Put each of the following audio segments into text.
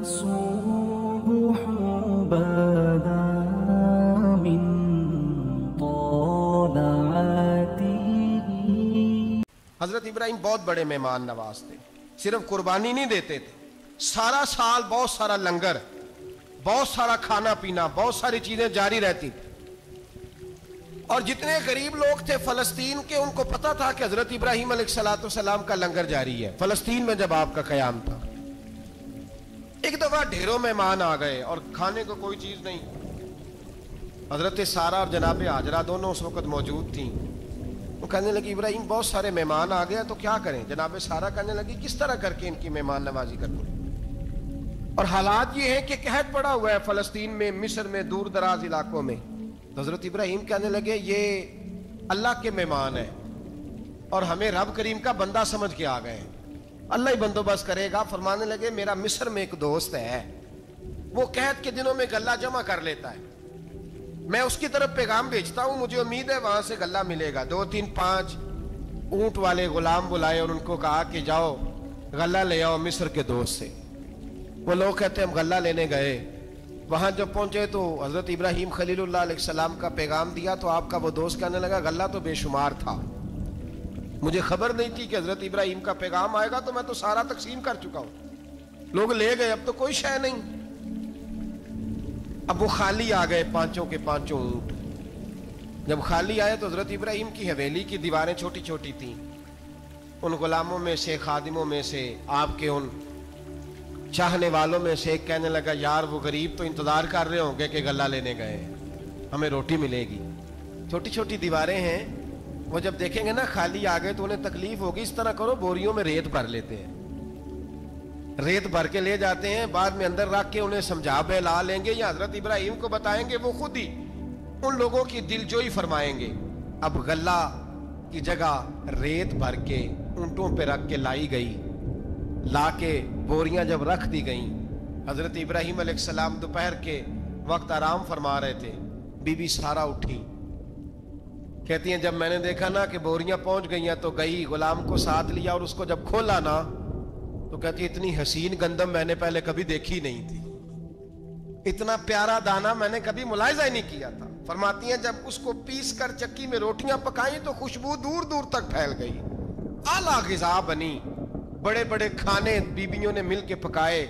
الصبح بدا من طلعته. حضرت ابراہیم بہت بڑے مہمان نواز تھے. صرف قربانی نہیں دیتے تھے، سارا سال بہت سارا لنگر، بہت سارا کھانا پینا، بہت ساری چیزیں جاری رہتی تھی. اور جتنے غریب لوگ تھے فلسطین کے، ان کو پتا تھا کہ حضرت ابراہیم علیہ السلام کا لنگر جاری ہے. فلسطین میں جب آپ کا قیام تھا، ایک دفعہ ڈھیروں مہمان آ گئے اور کھانے کو کوئی چیز نہیں. حضرت سارہ اور جناب ہاجرہ دونوں اس وقت موجود تھیں. وہ کہنے لگی ابراہیم بہت سارے مہمان آ گئے تو کیا کریں؟ جناب سارہ کہنے لگی کس طرح کر کے ان کی مہمان نوازی کروں؟ اور حالات یہ ہیں کہ قحط پڑا ہوا ہے فلسطین میں، مصر میں، دور دراز علاقوں میں. حضرت ابراہیم کہنے لگے یہ اللہ کے مہمان ہیں اور ہمیں رب کریم کا بندہ سمجھ کے آ گئے ہیں، اللہ ہی بندوبست کرے گا. فرمانے لگے میرا مصر میں ایک دوست ہے، وہ قحط کے دنوں میں غلہ جمع کر لیتا ہے، میں اس کی طرف پیغام بھیجتا ہوں، مجھے امید ہے وہاں سے غلہ ملے گا. 2 3 5 اونٹ والے غلام بلائے اور ان کو کہا کہ جاؤ غلہ لے آؤ مصر کے دوست سے. وہ لوگ کہتے ہیں ہم غلہ لینے گئے، وہاں جب پہنچے تو حضرت ابراہیم خلیل اللہ علیہ السلام کا پیغام دیا تو آپ کا وہ دوست کہنے لگا غلہ تو بے شمار تھا، مجھے خبر نہیں تھی کہ حضرت ابراہیم کا پیغام آئے گا، تو میں تو سارا تقسیم کر چکا ہوں. لوگ لے گئے، اب تو کوئی شے نہیں. اب وہ خالی آ گئے، 5 کے 5 اونٹ. جب خالی آئے تو حضرت ابراہیم کی حویلی کی دیواریں چھوٹی چھوٹی تھیں. ان غلاموں میں سے، خادموں میں سے، آپ کے ان چاہنے والوں میں سے ایک کہنے لگا یار وہ غریب تو انتظار کر رہے ہوں گے کہ غلہ لینے گئے ہیں، ہمیں روٹی ملے گی. چھوٹی چھوٹی دیواریں ہیں، وہ جب دیکھیں گے نا خالی آ گئے تو انہیں تکلیف ہوگی. اس طرح کرو بوریوں میں ریت بھر لیتے ہیں، ریت بھر کے لے جاتے ہیں، بعد میں اندر رکھ کے انہیں سمجھا بہلا لیں گے یا حضرت ابراہیم کو بتائیں گے، وہ خود ہی ان لوگوں کی دل جوئی فرمائیں گے. اب غلہ کی جگہ ریت بھر کے اونٹوں پہ رکھ کے لائی گئی. لا کے بوریاں جب رکھ دی گئیں، حضرت ابراہیم علیہ السلام دوپہر کے وقت آرام فرما رہے تھے. بی بی سارہ اٹھی، کہتی ہیں جب میں نے دیکھا نا کہ بوریاں پہنچ گئی ہیں تو گئی، غلام کو ساتھ لیا اور اس کو جب کھولا نا تو کہتی اتنی حسین گندم میں نے پہلے کبھی دیکھی نہیں تھی، اتنا پیارا دانا میں نے کبھی ملاحظہ ہی نہیں کیا تھا. فرماتی ہیں جب اس کو پیس کر چکی میں روٹیاں پکائیں تو خوشبو دور دور تک پھیل گئی، اعلیٰ غذا بنی. بڑے بڑے کھانے بیبیوں نے مل کے پکائے،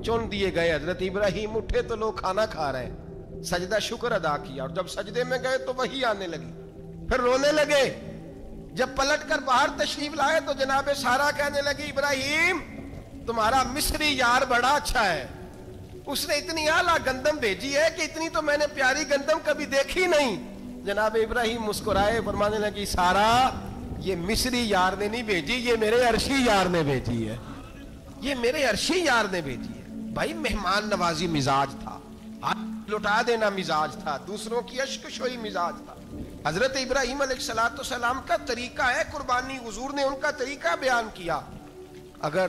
چن دیے گئے. حضرت ابراہیم اٹھے تو لوگ کھانا کھا رہے ہیں، سجدہ شکر ادا کیا، اور جب سجدے میں گئے تو وحی آنے لگی، پھر رونے لگے. جب پلٹ کر باہر تشریف لائے تو جناب سارہ کہنے لگی ابراہیم تمہارا مصری یار بڑا اچھا ہے، اس نے اتنی اعلیٰ گندم بھیجی ہے کہ اتنی تو میں نے پیاری گندم کبھی دیکھی نہیں. جناب ابراہیم مسکرائے، فرمانے لگی سارہ یہ مصری یار نے نہیں بھیجی، یہ میرے عرشی یار نے بھیجی ہے، یہ میرے عرشی یار نے بھیجی ہے. بھائی مہمان نوازی مزاج تھا، ہاتھ لٹا دینا مزاج تھا، دوسروں کی اشکشوئی مزاج تھا. حضرت ابراہیم علیہ السلام کا طریقہ ہے قربانی، حضور نے ان کا طریقہ بیان کیا. اگر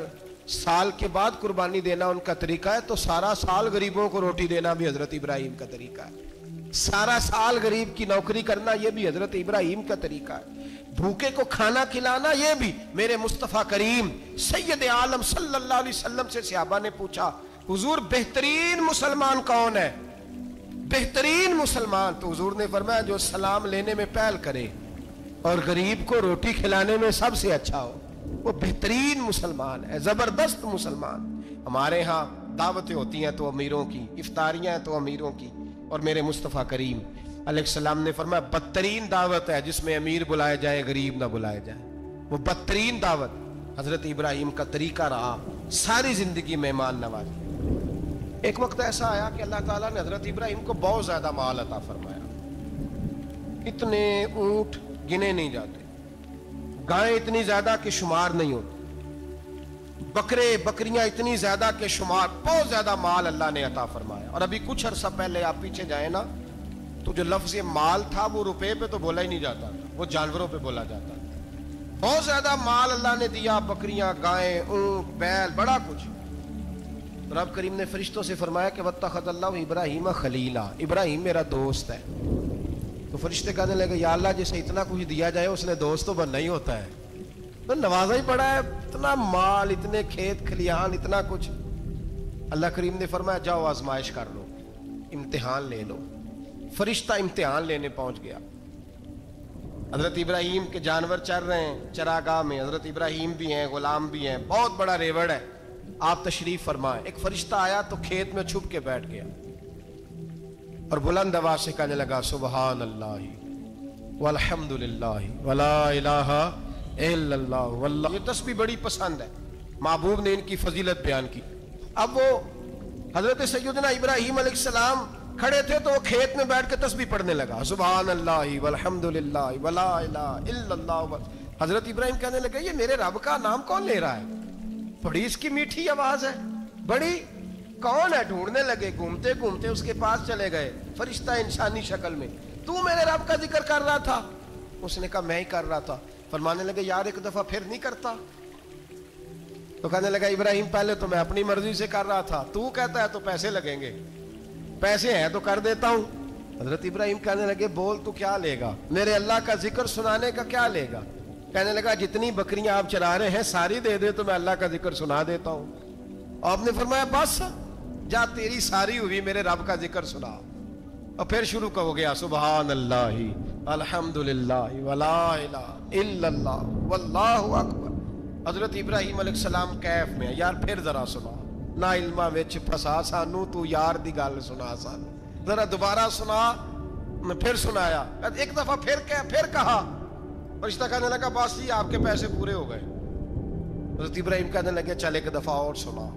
سال کے بعد قربانی دینا ان کا طریقہ ہے تو سارا سال غریبوں کو روٹی دینا بھی حضرت ابراہیم کا طریقہ ہے. سارا سال غریب کی نوکری کرنا یہ بھی حضرت ابراہیم کا طریقہ ہے. بھوکے کو کھانا کھلانا یہ بھی. میرے مصطفیٰ کریم سید عالم صلی اللہ علیہ وسلم سے صحابہ نے پوچھا حضور بہترین مسلمان کون ہے؟ بہترین مسلمان؟ تو حضور نے فرمایا جو سلام لینے میں پہل کرے اور غریب کو روٹی کھلانے میں سب سے اچھا ہو، وہ بہترین مسلمان ہے، زبردست مسلمان. ہمارے ہاں دعوتیں ہوتی ہیں تو امیروں کی، افطاریاں ہیں تو امیروں کی، اور میرے مصطفیٰ کریم علیہ السلام نے فرمایا بدترین دعوت ہے جس میں امیر بلائے جائے غریب نہ بلائے جائے، وہ بدترین دعوت. حضرت ابراہیم کا طریقہ رہا ساری زندگی مہمان نوازی. ایک وقت ایسا آیا کہ اللہ تعالیٰ نے حضرت ابراہیم کو بہت زیادہ مال عطا فرمایا. اتنے اونٹ گنے نہیں جاتے، گائیں اتنی زیادہ کہ شمار نہیں ہوتی، بکرے بکریاں اتنی زیادہ کہ شمار، بہت زیادہ مال اللہ نے عطا فرمایا. اور ابھی کچھ عرصہ پہلے آپ پیچھے جائیں نا تو جو لفظ مال تھا وہ روپے پہ تو بولا ہی نہیں جاتا تھا، وہ جانوروں پہ بولا جاتا تھا. بہت زیادہ مال اللہ نے دیا، بکریاں، گائیں، اونٹ، بیل، بڑا کچھ. رب کریم نے فرشتوں سے فرمایا کہ واتخذ اللہ ابراہیم خلیلا، ابراہیم میرا دوست ہے. تو فرشتے کہنے لگے یا اللہ جسے اتنا کچھ دیا جائے اس نے دوست تو بننا ہی ہوتا ہے، تو نوازا ہی پڑا ہے، اتنا مال، اتنے کھیت کھلیان، اتنا کچھ. اللہ کریم نے فرمایا جاؤ آزمائش کر لو، امتحان لے لو۔ فرشتہ امتحان لینے پہنچ گیا۔ حضرت ابراہیم کے جانور چر رہے ہیں چراگاہ میں، حضرت ابراہیم بھی ہیں، غلام بھی ہیں، بہت بڑا ریوڑ ہے، آپ تشریف فرمائیں۔ ایک فرشتہ آیا تو کھیت میں چھپ کے بیٹھ گیا اور بلند آواز سے کہنے لگا سبحان اللہ والحمد للہ ولا الہ الا اللہ واللہ۔ یہ تسبیح بڑی پسند ہے، محبوب نے ان کی فضیلت بیان کی۔ اب وہ حضرت سیدنا ابراہیم علیہ السلام کھڑے تھے تو وہ کھیت میں بیٹھ کے تسبیح پڑھنے لگا سبحان اللہ والحمد للہ ولا الہ الا اللہ۔ حضرت ابراہیم کہنے لگے یہ میرے رب کا نام کون لے رہا ہے؟ بڑی اس کی میٹھی آواز ہے، بڑی کون ہے؟ ڈھونڈنے لگے، گھومتے گھومتے اس کے پاس چلے گئے، فرشتہ انسانی شکل میں۔ تو میرے رب کا ذکر کر رہا تھا؟ اس نے کہا میں ہی کر رہا تھا۔ فرمانے لگے یار ایک دفعہ پھر نہیں کرتا؟ تو کہنے لگا ابراہیم پہلے تو میں اپنی مرضی سے کر رہا تھا، تو کہتا ہے تو پیسے لگیں گے، پیسے ہیں تو کر دیتا ہوں۔ حضرت ابراہیم کہنے لگے بول تو کیا لے گا؟ میرے اللہ کا ذکر سنانے کا کیا لے گا؟ کہنے لگا جتنی بکریاں آپ چرا رہے ہیں ساری دے دے تو میں اللہ کا ذکر سنا دیتا ہوں۔ آپ نے فرمایا بس جا تیری ساری ہوئی، میرے رب کا ذکر سنا۔ اور پھر شروع ہو گیا سبحان اللہ الحمدللہ ولا الہ الا اللہ واللہ اکبر۔ حضرت ابراہیم علیہ السلام کیف میں یار پھر ذرا سنا، نا علمہ وچ پھسا سانو، تو یار دی گل سنا سانو، ذرا دوبارہ سنا۔ میں پھر سنایا، ایک دفعہ پھر کہا۔ فرشتہ کہنے لگا بس جی آپ کے پیسے پورے ہو گئے۔ حضرت ابراہیم کہنے لگے چل ایک دفعہ اور سنا۔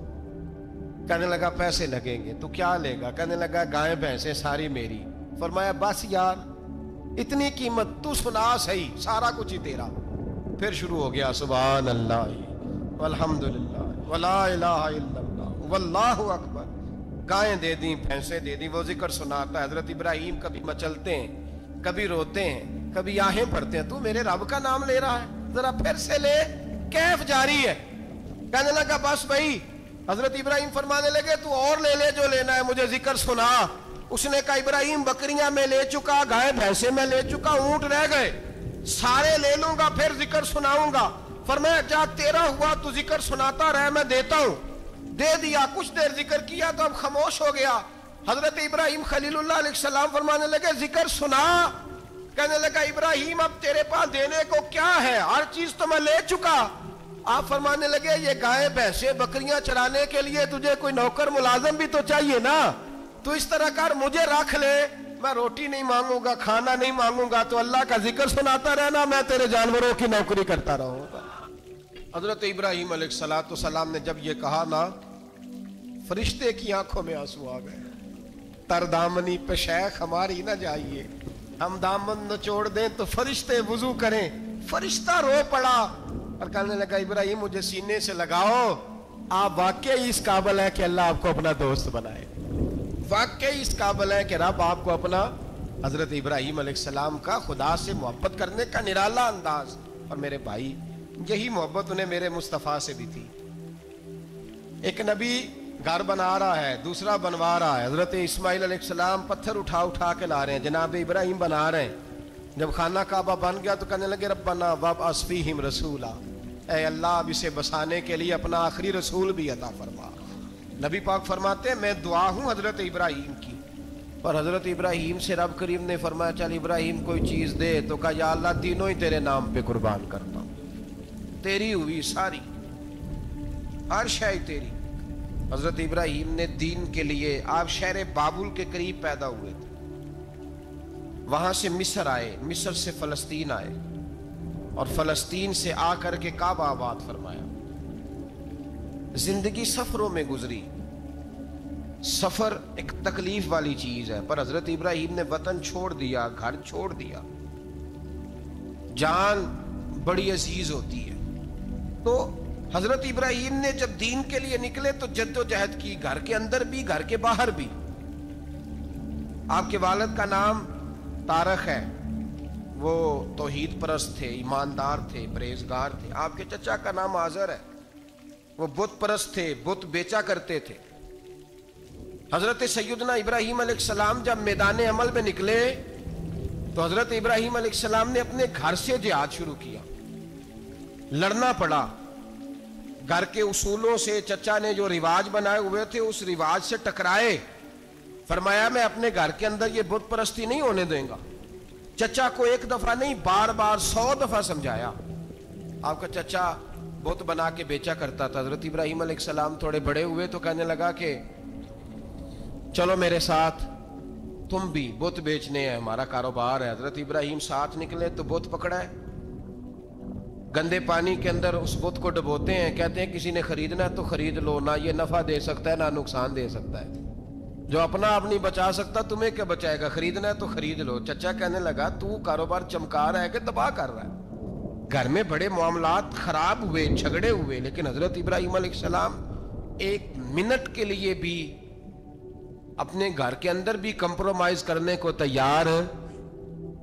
کہنے لگا پیسے لگیں گے، تو کیا لے گا؟ کہنے لگا گائیں بھینسیں ساری میری۔ فرمایا بس یار اتنی قیمت، تو سنا صحیح، سارا کچھ ہی تیرا۔ پھر شروع ہو گیا سبحان اللہ والحمدللہ ولا الہ الا اللہ واللہ اکبر۔ گائیں دے دیں، بھینسیں دے دیں، وہ ذکر سناتا ہے۔ حضرت ابراہیم کبھی مچلتے ہیں، کبھی روتے ہیں، کبھی آہیں پڑھتے ہیں، تو میرے رب کا نام لے رہا ہے، ذرا پھر سے لے۔ کیف جاری ہے۔ کہنے لگا بس بھائی۔ حضرت ابراہیم فرمانے لگے تو اور لے لے جو لینا ہے، مجھے ذکر سنا۔ اس نے کہا ابراہیم بکریاں میں لے چکا، گائے بھینسیں میں لے چکا، اونٹ رہ گئے، سارے لے لوں گا پھر ذکر سناؤں گا۔ فرمایا جا تیرا ہوا تو ذکر سناتا رہ، میں دیتا ہوں۔ دے دیا، کچھ دیر ذکر کیا تو اب خاموش ہو گیا۔ حضرت ابراہیم خلیل اللہ علیہ السلام فرمانے لگے ذکر سنا۔ کہنے لگا ابراہیم اب تیرے پاس دینے کو کیا ہے؟ ہر چیز تو میں لے چکا۔ آپ فرمانے لگے یہ گائے بھینسیں بکریاں چرانے کے لیے تجھے کوئی نوکر ملازم بھی تو چاہیے نا، تو اس طرح کر مجھے رکھ لے، میں روٹی نہیں مانگوں گا، کھانا نہیں مانگوں گا، تو اللہ کا ذکر سناتا رہنا، میں تیرے جانوروں کی نوکری کرتا رہوں گا۔ حضرت ابراہیم علیہ السلام نے جب یہ کہا نا، فرشتے کی آنکھوں میں آنسو آ گئے۔ تر دامنی پہ شیخ ہماری نہ جائیے، ہم دامن نچوڑ دیں تو فرشتے وضو کریں۔ فرشتہ رو پڑا اور کہنے لگا ابراہیم مجھے سینے سے لگاؤ، آپ واقعی اس قابل ہیں کہ اللہ آپ کو اپنا دوست بنائے، واقعی اس قابل ہیں کہ رب آپ کو اپنا۔ حضرت ابراہیم علیہ السلام کا خدا سے محبت کرنے کا نرالا انداز۔ اور میرے بھائی یہی محبت انہیں میرے مصطفیٰ سے بھی تھی۔ ایک نبی گھر بنا رہا ہے، دوسرا بنوا رہا ہے۔ حضرت اسماعیل علیہ السلام پتھر اٹھا کے لا رہے ہیں، جناب ابراہیم بنا رہے ہیں۔ جب خانہ کعبہ بن گیا تو کہنے لگے ربنا وابعث فیہم رسولا، اے اللہ اب اسے بسانے کے لیے اپنا آخری رسول بھی عطا فرما۔ نبی پاک فرماتے ہیں میں دعا ہوں حضرت ابراہیم کی۔ اور حضرت ابراہیم سے رب کریم نے فرمایا چل ابراہیم کوئی چیز دے، تو کہا یا اللہ تینوں ہی تیرے نام پہ قربان کرتا ہوں، تیری ہوئی ساری، ہر شے تیری۔ حضرت ابراہیم نے دین کے لیے، آپ شہر بابل کے قریب پیدا ہوئے تھے، وہاں سے مصر آئے، مصر سے فلسطین آئے، اور فلسطین سے آ کر کے کعبہ آباد فرمایا۔ زندگی سفروں میں گزری، سفر ایک تکلیف والی چیز ہے، پر حضرت ابراہیم نے وطن چھوڑ دیا، گھر چھوڑ دیا۔ جان بڑی عزیز ہوتی ہے، تو حضرت ابراہیم نے جب دین کے لیے نکلے تو جد و جہد کی، گھر کے اندر بھی گھر کے باہر بھی۔ آپ کے والد کا نام طارق ہے، وہ توحید پرست تھے، ایماندار تھے، پرہیزگار تھے۔ آپ کے چچا کا نام آزر ہے، وہ بت پرست تھے، بت بیچا کرتے تھے۔ حضرت سیدنا ابراہیم علیہ السلام جب میدان عمل میں نکلے تو حضرت ابراہیم علیہ السلام نے اپنے گھر سے جہاد شروع کیا، لڑنا پڑا۔ گھر کے اصولوں سے چچا نے جو رواج بنائے ہوئے تھے اس رواج سے ٹکرائے. فرمایا میں اپنے گھر کے اندر یہ بت پرستی نہیں ہونے دیں گا. چچا کو ایک دفعہ نہیں بار بار 100 دفعہ سمجھایا. آپ کا چچا بت بنا کے بیچا کرتا تھا. حضرت ابراہیم علیہ السلام تھوڑے بڑے ہوئے تو کہنے لگا کہ چلو میرے ساتھ, تم بھی بت بیچنے ہیں, ہمارا کاروبار ہے. حضرت ابراہیم ساتھ نکلے تو بت پکڑا ہے, گندے پانی کے اندر اس بت کو ڈبوتے ہیں, کہتے ہیں کسی نے خریدنا ہے تو خرید لو, نہ یہ نفع دے سکتا ہے نہ نقصان دے سکتا ہے, جو اپنا آپ نہیں بچا سکتا تمہیں کیا بچائے گا, خریدنا ہے تو خرید لو. چچا کہنے لگا تو کاروبار چمکا رہا ہے کہ تباہ کر رہا ہے. گھر میں بڑے معاملات خراب ہوئے, جھگڑے ہوئے, لیکن حضرت ابراہیم علیہ السلام ایک منٹ کے لیے بھی اپنے گھر کے اندر بھی کمپرومائز کرنے کو تیار.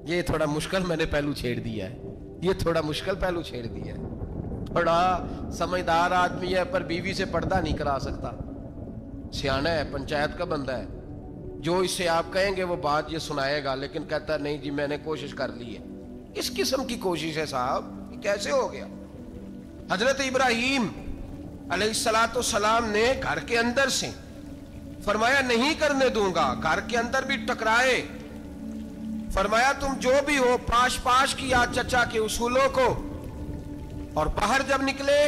یہ تھوڑا مشکل میں نے پہلو چھیڑ دیا ہے, یہ تھوڑا مشکل پہلو چھیڑ دیا ہے. تھوڑا سمجھدار آدمی ہے پر بیوی سے پردہ نہیں کرا سکتا, سیانا ہے, پنچایت کا بندہ ہے, جو اس سے آپ کہیں گے وہ بات یہ سنائے گا, لیکن کہتا ہے نہیں جی میں نے کوشش کر لی ہے. کس قسم کی کوشش ہے صاحب, یہ کیسے ہو گیا؟ حضرت ابراہیم علیہ السلام نے گھر کے اندر سے فرمایا نہیں کرنے دوں گا. گھر کے اندر بھی ٹکرائے, فرمایا تم جو بھی ہو پاش پاش کیا چچا کے اصولوں کو, اور باہر جب نکلے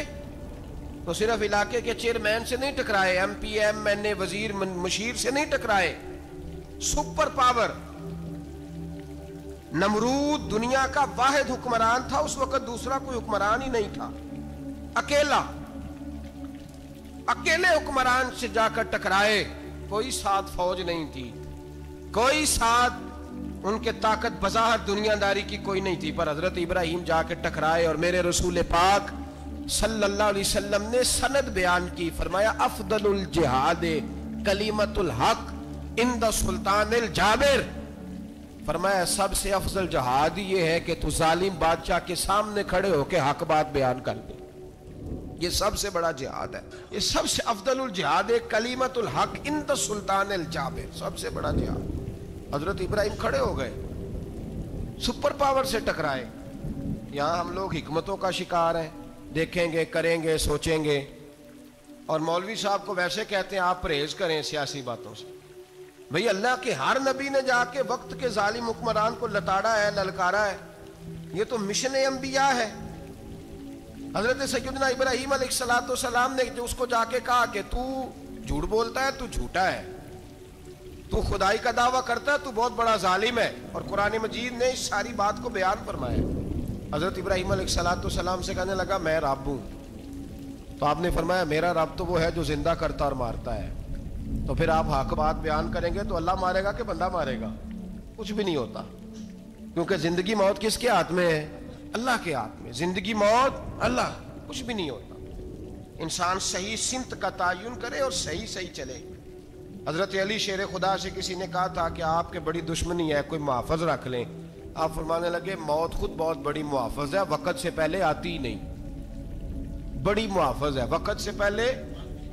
تو صرف علاقے کے چیئرمین سے نہیں ٹکرائے, ایم پی ایم این اے وزیر مشیر سے نہیں ٹکرائے, سپر پاور نمرود دنیا کا واحد حکمران تھا اس وقت, دوسرا کوئی حکمران ہی نہیں تھا, اکیلے حکمران سے جا کر ٹکرائے. کوئی ساتھ فوج نہیں تھی, کوئی ساتھ ان کے طاقت بظاہر دنیا داری کی کوئی نہیں تھی, پر حضرت ابراہیم جا کے ٹکرائے. اور میرے رسول پاک صلی اللہ علیہ وسلم نے سند بیان کی, فرمایا افضل الجہاد کلمۃ الحق عند سلطان الجابر. فرمایا سب سے افضل جہاد یہ ہے کہ تو ظالم بادشاہ کے سامنے کھڑے ہو کے حق بات بیان کر دے. یہ سب سے بڑا جہاد ہے, یہ سب سے افضل الجہاد کلمۃ الحق عند سلطان الجابر, سب سے بڑا جہاد. حضرت ابراہیم کھڑے ہو گئے, سپر پاور سے ٹکرائے. یہاں ہم لوگ حکمتوں کا شکار ہیں, دیکھیں گے, کریں گے, سوچیں گے, اور مولوی صاحب کو ویسے کہتے ہیں آپ پرہیز کریں سیاسی باتوں سے. بھئی اللہ کے ہر نبی نے جا کے وقت کے ظالم حکمران کو لتاڑا ہے, للکارا ہے, یہ تو مشن انبیاء ہے. حضرت سیدنا ابراہیم علیہ السلام نے جو اس کو جا کے کہا کہ تو جھوٹ بولتا ہے, تو جھوٹا ہے, تو خدائی کا دعویٰ کرتا ہے, تو بہت بڑا ظالم ہے. اور قرآن مجید نے اس ساری بات کو بیان فرمایا. حضرت ابراہیم علیہ السلام سے کہنے لگا میں رب ہوں, تو آپ نے فرمایا میرا رب تو وہ ہے جو زندہ کرتا اور مارتا ہے. تو پھر آپ حق بات بیان کریں گے تو اللہ مارے گا کہ بندہ مارے گا؟ کچھ بھی نہیں ہوتا, کیونکہ زندگی موت کس کے ہاتھ میں ہے؟ اللہ کے ہاتھ میں. زندگی موت اللہ, کچھ بھی نہیں ہوتا. انسان صحیح سمت کا تعین کرے اور صحیح چلے. حضرت علی شیر خدا سے کسی نے کہا تھا کہ آپ کے بڑی دشمنی ہے, کوئی محافظ رکھ لیں. آپ فرمانے لگے موت خود بہت بڑی محافظ ہے, وقت سے پہلے آتی ہی نہیں, بڑی محافظ ہے وقت سے پہلے.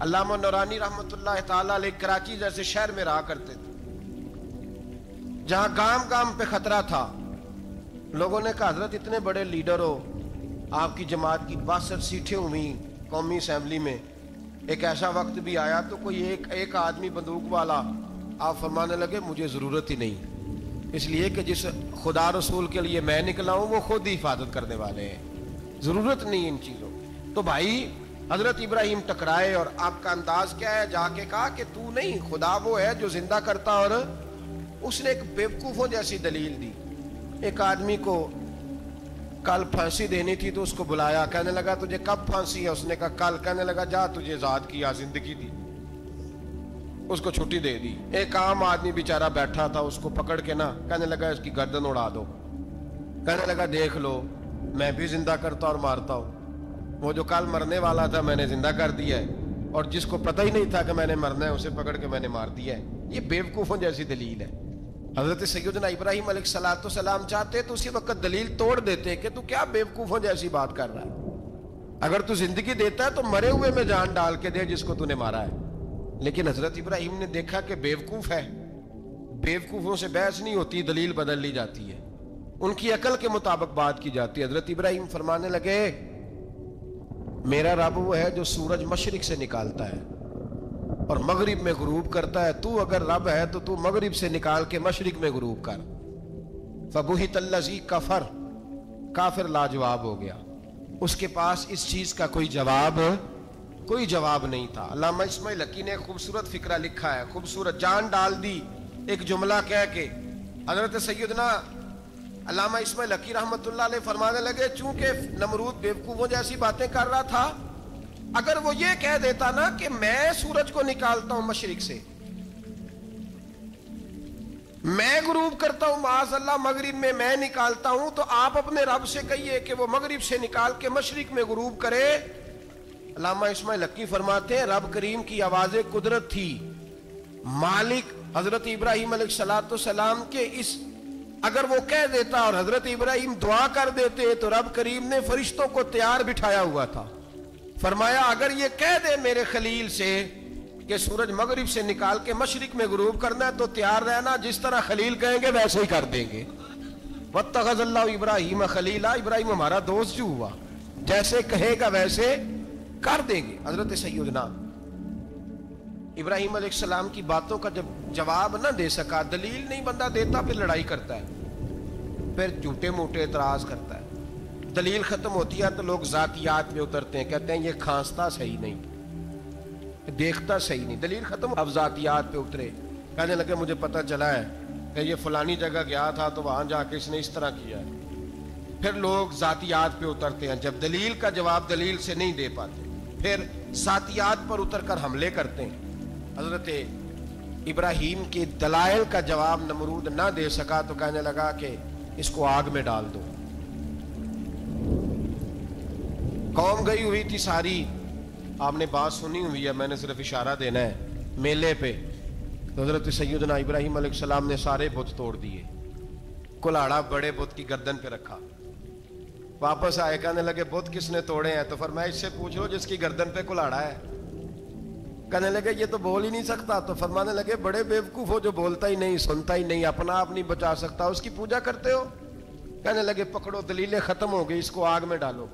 علامہ نورانی رحمت اللہ تعالیٰ علیہ کراچی جیسے شہر میں رہا کرتے تھے, جہاں گام گام پہ خطرہ تھا. لوگوں نے کہا حضرت اتنے بڑے لیڈر ہو, آپ کی جماعت کی 62 سیٹیں ہوئی قومی اسمبلی میں, ایک ایسا وقت بھی آیا تو کوئی ایک آدمی بندوق والا. آپ فرمانے لگے مجھے ضرورت ہی نہیں, اس لیے کہ جس خدا رسول کے لیے میں نکلا ہوں وہ خود ہی حفاظت کرنے والے ہیں, ضرورت نہیں ان چیزوں. تو بھائی حضرت ابراہیم ٹکرائے, اور آپ کا انداز کیا ہے؟ جا کے کہا کہ تو نہیں, خدا وہ ہے جو زندہ کرتا. اور اس نے ایک بیوقوفوں جیسی دلیل دی. ایک آدمی کو کل پھانسی دینی تھی تو اس کو بلایا, کہنے لگا تجھے کب پھانسی ہے؟ اس نے کہا کل. کہنے لگا جا تجھے آزاد کیا, زندگی دی, اس کو چھٹی دے دی. ایک عام آدمی بیچارہ بیٹھا تھا, اس کو پکڑ کے نا کہنے لگا اس کی گردن اڑا دو. کہنے لگا دیکھ لو میں بھی زندہ کرتا اور مارتا ہوں, وہ جو کل مرنے والا تھا میں نے زندہ کر دیا ہے, اور جس کو پتہ ہی نہیں تھا کہ میں نے مرنا ہے اسے پکڑ کے میں نے مار دیا ہے. یہ بیوقوفوں جیسی دلیل ہے. حضرت سیدنا ابراہیم علیہ السلام چاہتے تو اسی وقت دلیل توڑ دیتے کہ تو کیا بیوقوفوں جیسی بات کر رہا ہے, اگر تو زندگی دیتا ہے تو مرے ہوئے میں جان ڈال کے دے جس کو تو نے مارا ہے. لیکن حضرت ابراہیم نے دیکھا کہ بیوقوف ہے, بیوقوفوں سے بحث نہیں ہوتی, دلیل بدل لی جاتی ہے, ان کی عقل کے مطابق بات کی جاتی ہے. حضرت ابراہیم فرمانے لگے میرا رب وہ ہے جو سورج مشرق سے نکالتا ہے اور مغرب میں غروب کرتا ہے. تو اگر رب ہے تو مغرب سے نکال کے مشرق میں غروب کر. فبہت الذی کفر، کافر لاجواب ہو گیا، اس کے پاس اس چیز کا کوئی جواب نہیں تھا. علامہ اسماعیل حقی نے خوبصورت فقرہ لکھا ہے، خوبصورت جان ڈال دی ایک جملہ کہہ کے. حضرت سیدنا علامہ اسماعیل حقی رحمت اللہ علیہ فرمانے لگے چونکہ نمرود بیوقوفوں جیسی باتیں کر رہا تھا، اگر وہ یہ کہہ دیتا نا کہ میں سورج کو نکالتا ہوں مشرق سے، میں غروب کرتا ہوں معاذ اللہ مغرب میں نکالتا ہوں، تو آپ اپنے رب سے کہیے کہ وہ مغرب سے نکال کے مشرق میں غروب کرے. علامہ اسماعیل حقی فرماتے ہیں رب کریم کی آواز قدرت تھی. مالک حضرت ابراہیم علیہ السلام کے اس اگر وہ کہہ دیتا اور حضرت ابراہیم دعا کر دیتے تو رب کریم نے فرشتوں کو تیار بٹھایا ہوا تھا. فرمایا اگر یہ کہہ دے میرے خلیل سے کہ سورج مغرب سے نکال کے مشرق میں غروب کرنا ہے تو تیار رہنا، جس طرح خلیل کہیں گے ویسے ہی کر دیں گے. واتخذ اللہ ابراہیم خلیلا، ابراہیم ہمارا دوست جو ہوا، جیسے کہے گا ویسے کر دیں گے. حضرت سیدنا ابراہیم علیہ السلام کی باتوں کا جب جواب نہ دے سکا، دلیل نہیں بندہ دیتا، پھر لڑائی کرتا ہے، پھر جھوٹے موٹے اعتراض کرتا ہے. دلیل ختم ہوتی ہے تو لوگ ذاتیات میں اترتے ہیں، کہتے ہیں یہ کھانستا صحیح نہیں، دیکھتا صحیح نہیں. دلیل ختم، اب ذاتیات پہ اترے، کہنے لگے مجھے پتہ چلا ہے کہ یہ فلانی جگہ گیا تھا تو وہاں جا کے اس نے اس طرح کیا ہے. پھر لوگ ذاتیات پہ اترتے ہیں، جب دلیل کا جواب دلیل سے نہیں دے پاتے پھر ذاتیات پر اتر کر حملے کرتے ہیں. حضرت ابراہیم کے دلائل کا جواب نمرود نہ دے سکا تو کہنے لگا کہ اس کو آگ میں ڈال دو. قوم گئی ہوئی تھی ساری، آپ نے بات سنی ہوئی ہے، میں نے صرف اشارہ دینا ہے، میلے پہ. تو حضرت سیدنا ابراہیم علیہ السلام نے سارے بت توڑ دیے، کلاڑا بڑے بت کی گردن پہ رکھا. واپس آئے، کہنے لگے بت کس نے توڑے ہیں؟ تو فرمایا اس سے پوچھ لو جس کی گردن پہ کلاڑا ہے. کہنے لگے یہ تو بول ہی نہیں سکتا. تو فرمانے لگے بڑے بیوقوف ہو، جو بولتا ہی نہیں، سنتا ہی نہیں، اپنا آپ نہیں بچا سکتا، اس کی پوجا کرتے ہو. کہنے لگے پکڑو، دلیلیں ختم ہو گئی، اس کو آگ میں ڈالو.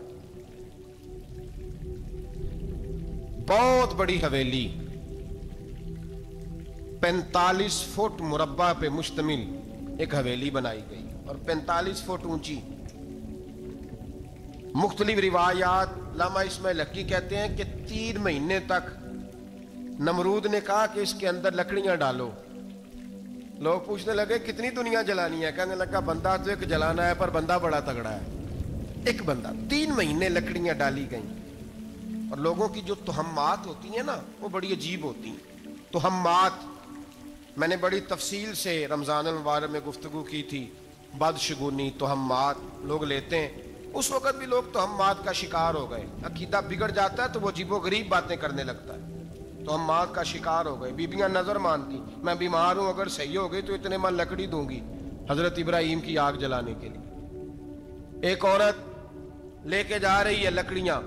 بہت بڑی حویلی 45 فٹ مربع پہ مشتمل ایک حویلی بنائی گئی اور 45 فٹ اونچی. مختلف روایات، علامہ اسماعیل حقی کہتے ہیں کہ 3 مہینے تک نمرود نے کہا کہ اس کے اندر لکڑیاں ڈالو. لوگ پوچھنے لگے کتنی دنیا جلانی ہے؟ کہنے لگا بندہ تو ایک جلانا ہے، پر بندہ بڑا تگڑا ہے، ایک بندہ. 3 مہینے لکڑیاں ڈالی گئیں. اور لوگوں کی جو تہمات ہوتی ہیں نا وہ بڑی عجیب ہوتی ہیں. تہمات میں نے بڑی تفصیل سے رمضان المبارک میں گفتگو کی تھی. بدشگونی، تہمات لوگ لیتے ہیں. اس وقت بھی لوگ تہمات کا شکار ہو گئے. عقیدہ بگڑ جاتا ہے تو وہ عجیب و غریب باتیں کرنے لگتا ہے. تہمات کا شکار ہو گئے. بیبیاں نظر مانتی، میں بیمار ہوں، اگر صحیح ہو گئی تو اتنے من لکڑی دوں گی حضرت ابراہیم کی آگ جلانے کے لیے. ایک عورت لے کے جا رہی ہے لکڑیاں.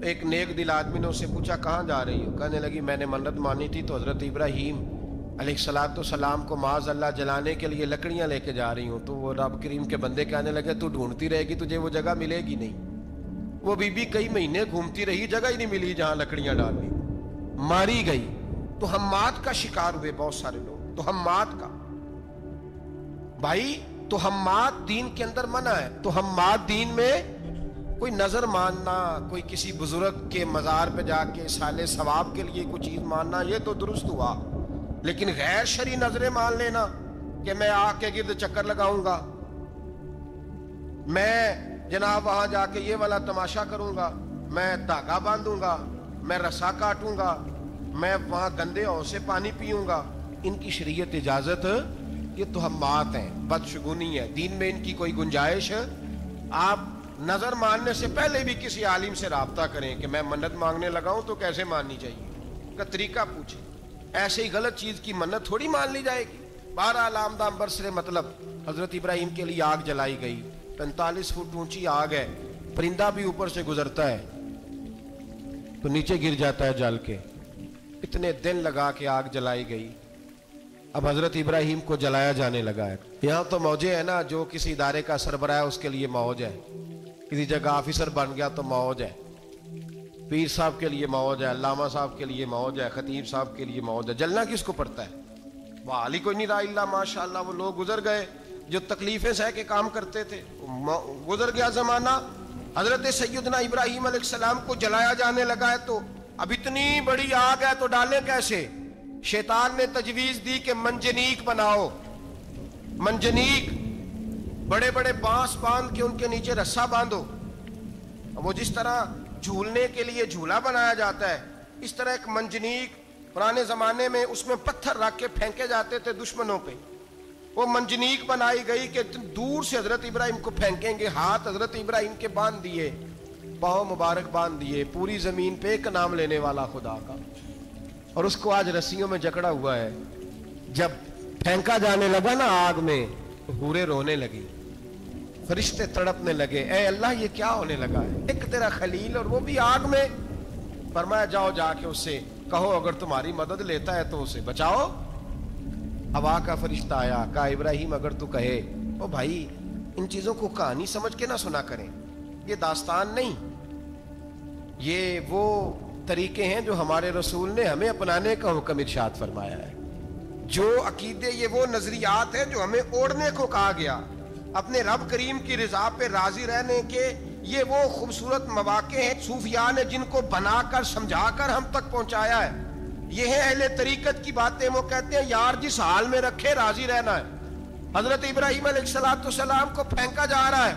ایک نیک دل آدمی نے اس سے پوچھا کہاں جا رہی ہو؟ کہنے لگی میں نے منت مانی تھی تو حضرت ابراہیم علیہ السلام کو معاذ اللہ جلانے کے لیے لکڑیاں لے کے جا رہی ہوں. تو وہ رب کریم کے بندے کہنے لگے تو ڈھونڈتی رہے گی، تجھے وہ جگہ ملے گی نہیں. وہ بی بی کئی مہینے گھومتی رہی، جگہ ہی نہیں ملی جہاں لکڑیاں ڈالنی، ماری گئی. تہمات کا شکار ہوئے بہت سارے لوگ. تہمات کا بھائی، تہمات دین کے اندر منع ہے. تہمات دین میں کوئی نظر ماننا، کوئی کسی بزرگ کے مزار پہ جا کے سالے ثواب کے لیے کوئی چیز ماننا، یہ تو درست ہوا. لیکن غیر شرعی نظریں مان لینا کہ میں آگ کے گرد چکر لگاؤں گا، میں جناب وہاں جا کے یہ والا تماشا کروں گا، میں دھاگا باندھوں گا، میں رسا کاٹوں گا، میں وہاں گندے ہو سے پانی پیوں گا، ان کی شریعت اجازت؟ یہ تہمات ہیں، بدشگونی ہے. دین میں ان کی کوئی گنجائش؟ آپ نظر ماننے سے پہلے بھی کسی عالم سے رابطہ کریں کہ میں منت مانگنے لگاؤں تو کیسے ماننی چاہیے کا طریقہ پوچھیں. ایسے ہی غلط چیز کی منت تھوڑی مان لی جائے گی. بہرحال آمدام برسرے مطلب حضرت ابراہیم کے لیے آگ جلائی گئی. 45 فٹ اونچی آگ ہے، پرندہ بھی اوپر سے گزرتا ہے تو نیچے گر جاتا ہے جل کے. اتنے دن لگا کے آگ جلائی گئی. اب حضرت ابراہیم کو جلایا جانے لگا ہے. یہاں تو موجیں ہیں نا، جو کسی ادارے کا سربراہ ہے اس کے لیے موج ہے، کسی جگہ آفیسر بن گیا تو موج ہے. پیر صاحب کے لیے موج ہے, علامہ صاحب کے لیے موج ہے, خطیب صاحب کے لیے موج ہے, جلنا کس کو پڑتا ہے؟ بحالی کوئی نہیں رہا اللہ ماشاءاللہ. وہ لوگ گزر گئے جو تکلیفیں سہ کے کام کرتے تھے, گزر گیا زمانہ. حضرت سیدنا ابراہیم علیہ السلام کو جلایا جانے لگا ہے تو اب اتنی بڑی آگ ہے تو ڈالیں کیسے؟ شیطان نے تجویز دی کہ منجنیق بناؤ, منجنیق, بڑے بڑے بانس باندھ کے ان کے نیچے رسا باندھو. وہ جس طرح جھولنے کے لیے جھولا بنایا جاتا ہے, اس طرح ایک منجنیق پرانے زمانے میں اس میں پتھر رکھ کے پھینکے جاتے تھے دشمنوں پہ. وہ منجنیق بنائی گئی کہ دور سے حضرت ابراہیم کو پھینکیں گے. ہاتھ حضرت ابراہیم کے باندھ دیے, پاؤں مبارک باندھ دیے, پوری زمین پہ ایک نام لینے والا خدا کا. اور اس کو آج رسیوں میں جکڑا ہوا ہے. جب پھینکا جانے لگا نا آگ میں, حوریں رونے لگی, فرشتے تڑپنے لگے, اے اللہ یہ کیا ہونے لگا ہے؟ ایک تیرا خلیل اور وہ بھی آگ میں. فرمایا جاؤ جا کے اس سے کہو اگر تمہاری مدد لیتا ہے تو اسے بچاؤ. ہوا کا فرشتہ آیا, کہا ابراہیم اگر تو کہے. او بھائی ان چیزوں کو کہانی سمجھ کے نہ سنا کریں, یہ داستان نہیں, یہ وہ طریقے ہیں جو ہمارے رسول نے ہمیں اپنانے کا حکم ارشاد فرمایا ہے. جو عقیدے, یہ وہ نظریات ہیں جو ہمیں اوڑھنے کو کہا گیا. اپنے رب کریم کی رضا پہ راضی رہنے کے یہ وہ خوبصورت مواقع ہیں صوفیاء نے جن کو بنا کر سمجھا کر ہم تک پہنچایا ہے. یہ ہے اہل طریقت کی باتیں. وہ کہتے ہیں یار جس حال میں رکھے راضی رہنا ہے. حضرت ابراہیم علیہ السلام کو پھینکا جا رہا ہے,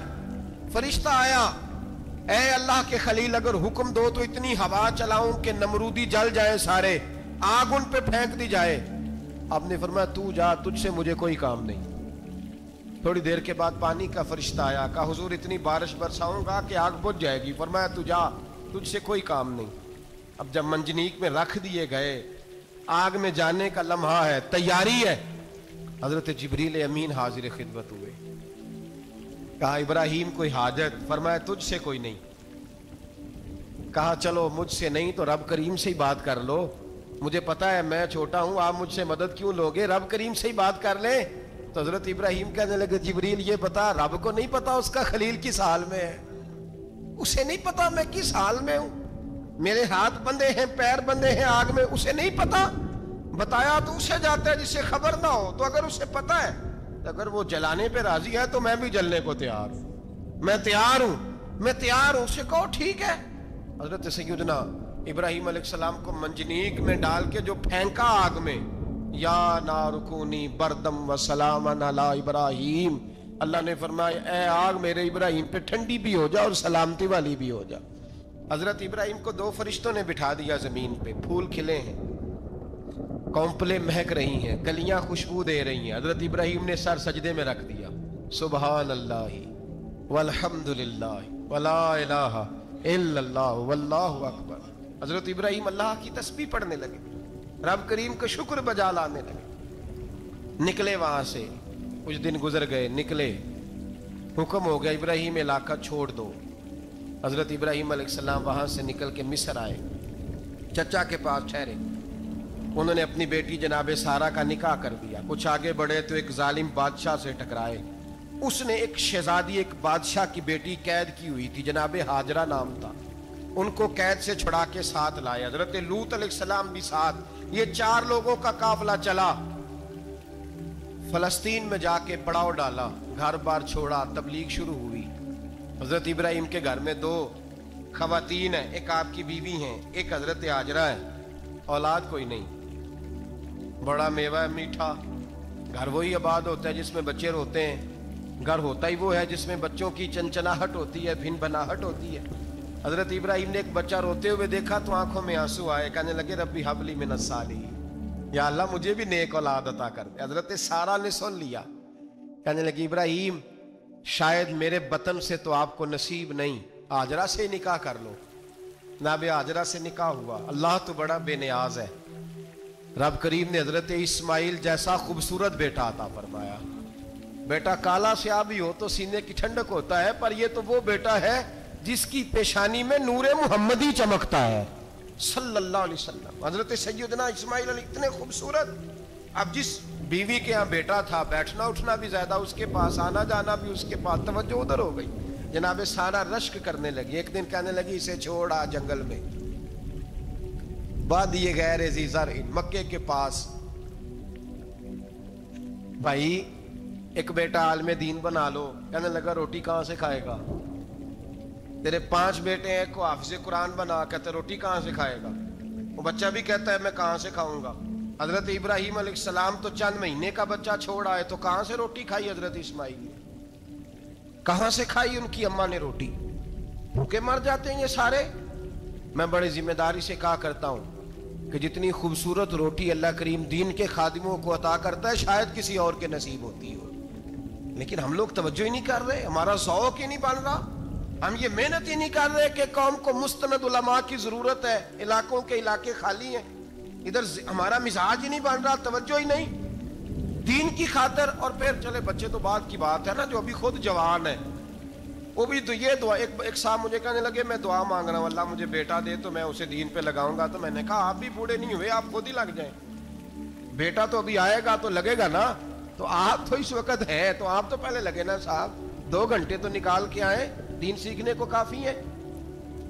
فرشتہ آیا, اے اللہ کے خلیل اگر حکم دو تو اتنی ہوا چلاؤں کہ نمرودی جل جائیں سارے, آگ ان پہ پھینک دی جائے. آپ نے فرمایا تو جا, تجھ سے مجھے کوئی کام نہیں. تھوڑی دیر کے بعد پانی کا فرشتہ آیا, کہا حضور اتنی بارش برساؤں گا کہ آگ بجھ جائے گی. فرمایا تو جا, تجھ سے کوئی کام نہیں. اب جب منجنیق میں رکھ دیے گئے, آگ میں جانے کا لمحہ ہے, تیاری ہے, حضرت جبریل امین حاضر خدمت ہوئے. کہا ابراہیم کوئی حاجت؟ فرمایا تجھ سے کوئی نہیں. کہا چلو مجھ سے نہیں تو رب کریم سے ہی بات کر لو, مجھے پتا ہے میں چھوٹا ہوں, آپ مجھ سے مدد کیوں لوگے, رب کریم سے ہی بات کر لیں. تو حضرت ابراہیم کہنے لگے جبریل یہ بتا, رب کو نہیں پتا اس کا خلیل کس حال میں ہے؟ اسے نہیں پتا میں کس حال میں ہوں, میرے ہاتھ بندے ہیں, پیر بندے ہیں آگ میں, اسے نہیں پتا. بتایا تو اسے جاتا ہے جس سے خبر نہ ہو. تو اگر اسے پتا ہے, اگر وہ جلانے پہ راضی ہے تو میں بھی جلنے کو تیار ہوں, میں تیار ہوں, میں تیار ہوں. اسے کہو ٹھیک ہے. حضرت سیدنا ابراہیم علیہ السلام کو منجنیق میں ڈال کے جو پھینکا آگ میں, یا نار کونی بردم و سلامن علی ابراہیم, اللہ نے فرمایا اے آگ میرے ابراہیم پہ ٹھنڈی بھی ہو جا اور سلامتی والی بھی ہو جا. حضرت ابراہیم کو دو فرشتوں نے بٹھا دیا زمین پہ, پھول کھلے ہیں, کونپلیں مہک رہی ہیں, کلیاں خوشبو دے رہی ہیں. حضرت ابراہیم نے سر سجدے میں رکھ دیا, سبحان اللہ والحمد للہ ولا الہ الا اللہ واللہ اکبر. حضرت ابراہیم اللہ کی تسبیح پڑھنے لگے, رب کریم کا شکر بجا لانے لگے. نکلے وہاں سے, کچھ دن گزر گئے, نکلے, حکم ہو گیا ابراہیم علاقہ چھوڑ دو. حضرت ابراہیم علیہ السلام وہاں سے نکل کے مصر آئے, چچا کے پاس ٹھہرے. انہوں نے اپنی بیٹی جناب سارہ کا نکاح کر دیا. کچھ آگے بڑھے تو ایک ظالم بادشاہ سے ٹکرائے. اس نے ایک شہزادی, ایک بادشاہ کی بیٹی قید کی ہوئی تھی, جناب ہاجرہ نام تھا, ان کو قید سے چھڑا کے ساتھ لائے. حضرت لوط علیہ السلام بھی ساتھ. یہ 4 لوگوں کا قافلہ چلا, فلسطین میں جا کے پڑاؤ ڈالا, گھر بار چھوڑا, تبلیغ شروع ہوئی. حضرت ابراہیم کے گھر میں 2 خواتین ہیں, ایک آپ کی بیوی ہیں, ایک حضرت ہاجرہ ہے. اولاد کوئی نہیں, بڑا میوہ ہے میٹھا. گھر وہی آباد ہوتا ہے جس میں بچے روتے ہیں, گھر ہوتا ہی وہ ہے جس میں بچوں کی چنچناہٹ ہوتی ہے, بھن بناہٹ ہوتی ہے. حضرت ابراہیم نے ایک بچہ روتے ہوئے دیکھا تو آنکھوں میں آنسو آئے, کہنے لگے ربی حب لی من الصالحین, یا اللہ مجھے بھی نیک اولاد عطا کر دے. حضرت سارہ نے سن لیا, کہنے لگی ابراہیم شاید میرے بطن سے تو آپ کو نصیب نہیں, ہاجرہ سے نکاح کر لو. جناب ہاجرہ سے نکاح ہوا. اللہ تو بڑا بے نیاز ہے, رب کریم نے حضرت اسماعیل جیسا خوبصورت بیٹا عطا فرمایا. بیٹا کالا سیاہ بھی ہو تو سینے کی ٹھنڈک ہوتا ہے, پر یہ تو وہ بیٹا ہے جس کی پیشانی میں نور محمدی چمکتا ہے صلی اللہ علیہ وسلم. حضرت سیدنا اسماعیل علیہ اتنے خوبصورت. اب جس بیوی کے ہاں بیٹا تھا, بیٹھنا اٹھنا بھی زیادہ اس کے پاس, آنا جانا بھی اس کے پاس, توجہ ادھر ہو گئی. جناب سارہ رشک کرنے لگی. ایک دن کہنے لگی اسے چھوڑ آ جنگل میں, وادی غیر ذی زرع مکے کے پاس بھائی ایک بیٹا عالم دین بنا لو، کہنے لگا روٹی کہاں سے کھائے گا؟ تیرے 5 بیٹے ہیں، کو حافظ قرآن بنا، کہتے روٹی کہاں سے کھائے گا؟ وہ بچہ بھی کہتا ہے میں کہاں سے کھاؤں گا؟ حضرت ابراہیم علیہ السلام تو چند مہینے کا بچہ چھوڑ آئے، تو کہاں سے روٹی کھائی حضرت اسماعیل نے؟ کہاں سے کھائی ان کی اماں نے روٹی؟ بھوکے مر جاتے ہیں یہ سارے۔ میں بڑی ذمہ داری سے کہا کرتا ہوں کہ جتنی خوبصورت روٹی اللہ کریم دین کے خادموں کو عطا کرتا ہے شاید کسی اور کے نصیب ہوتی ہو، لیکن ہم لوگ توجہ ہی نہیں کر رہے، ہمارا ذوق ہی نہیں بن رہا، ہم یہ محنت ہی نہیں کر رہے کہ قوم کو مستند علماء کی ضرورت ہے، علاقوں کے علاقے خالی ہیں، ادھر ہمارا مزاج ہی نہیں بن رہا، توجہ ہی نہیں دین کی خاطر۔ اور پھر چلے بچے تو بعد کی بات ہے نا، جو ابھی خود جوان ہے وہ بھی تو یہ دعا، ایک صاحب مجھے کہنے لگے میں دعا مانگ رہا ہوں اللہ مجھے بیٹا دے تو میں اسے دین پہ لگاؤں گا، تو میں نے کہا آپ بھی بوڑھے نہیں ہوئے، آپ خود ہی لگ جائیں، بیٹا تو ابھی آئے گا تو لگے گا نا، تو آپ تو اس وقت ہے تو آپ تو پہلے لگے نا صاحب، 2 گھنٹے تو نکال کے آئے، دین سیکھنے کو کافی ہے۔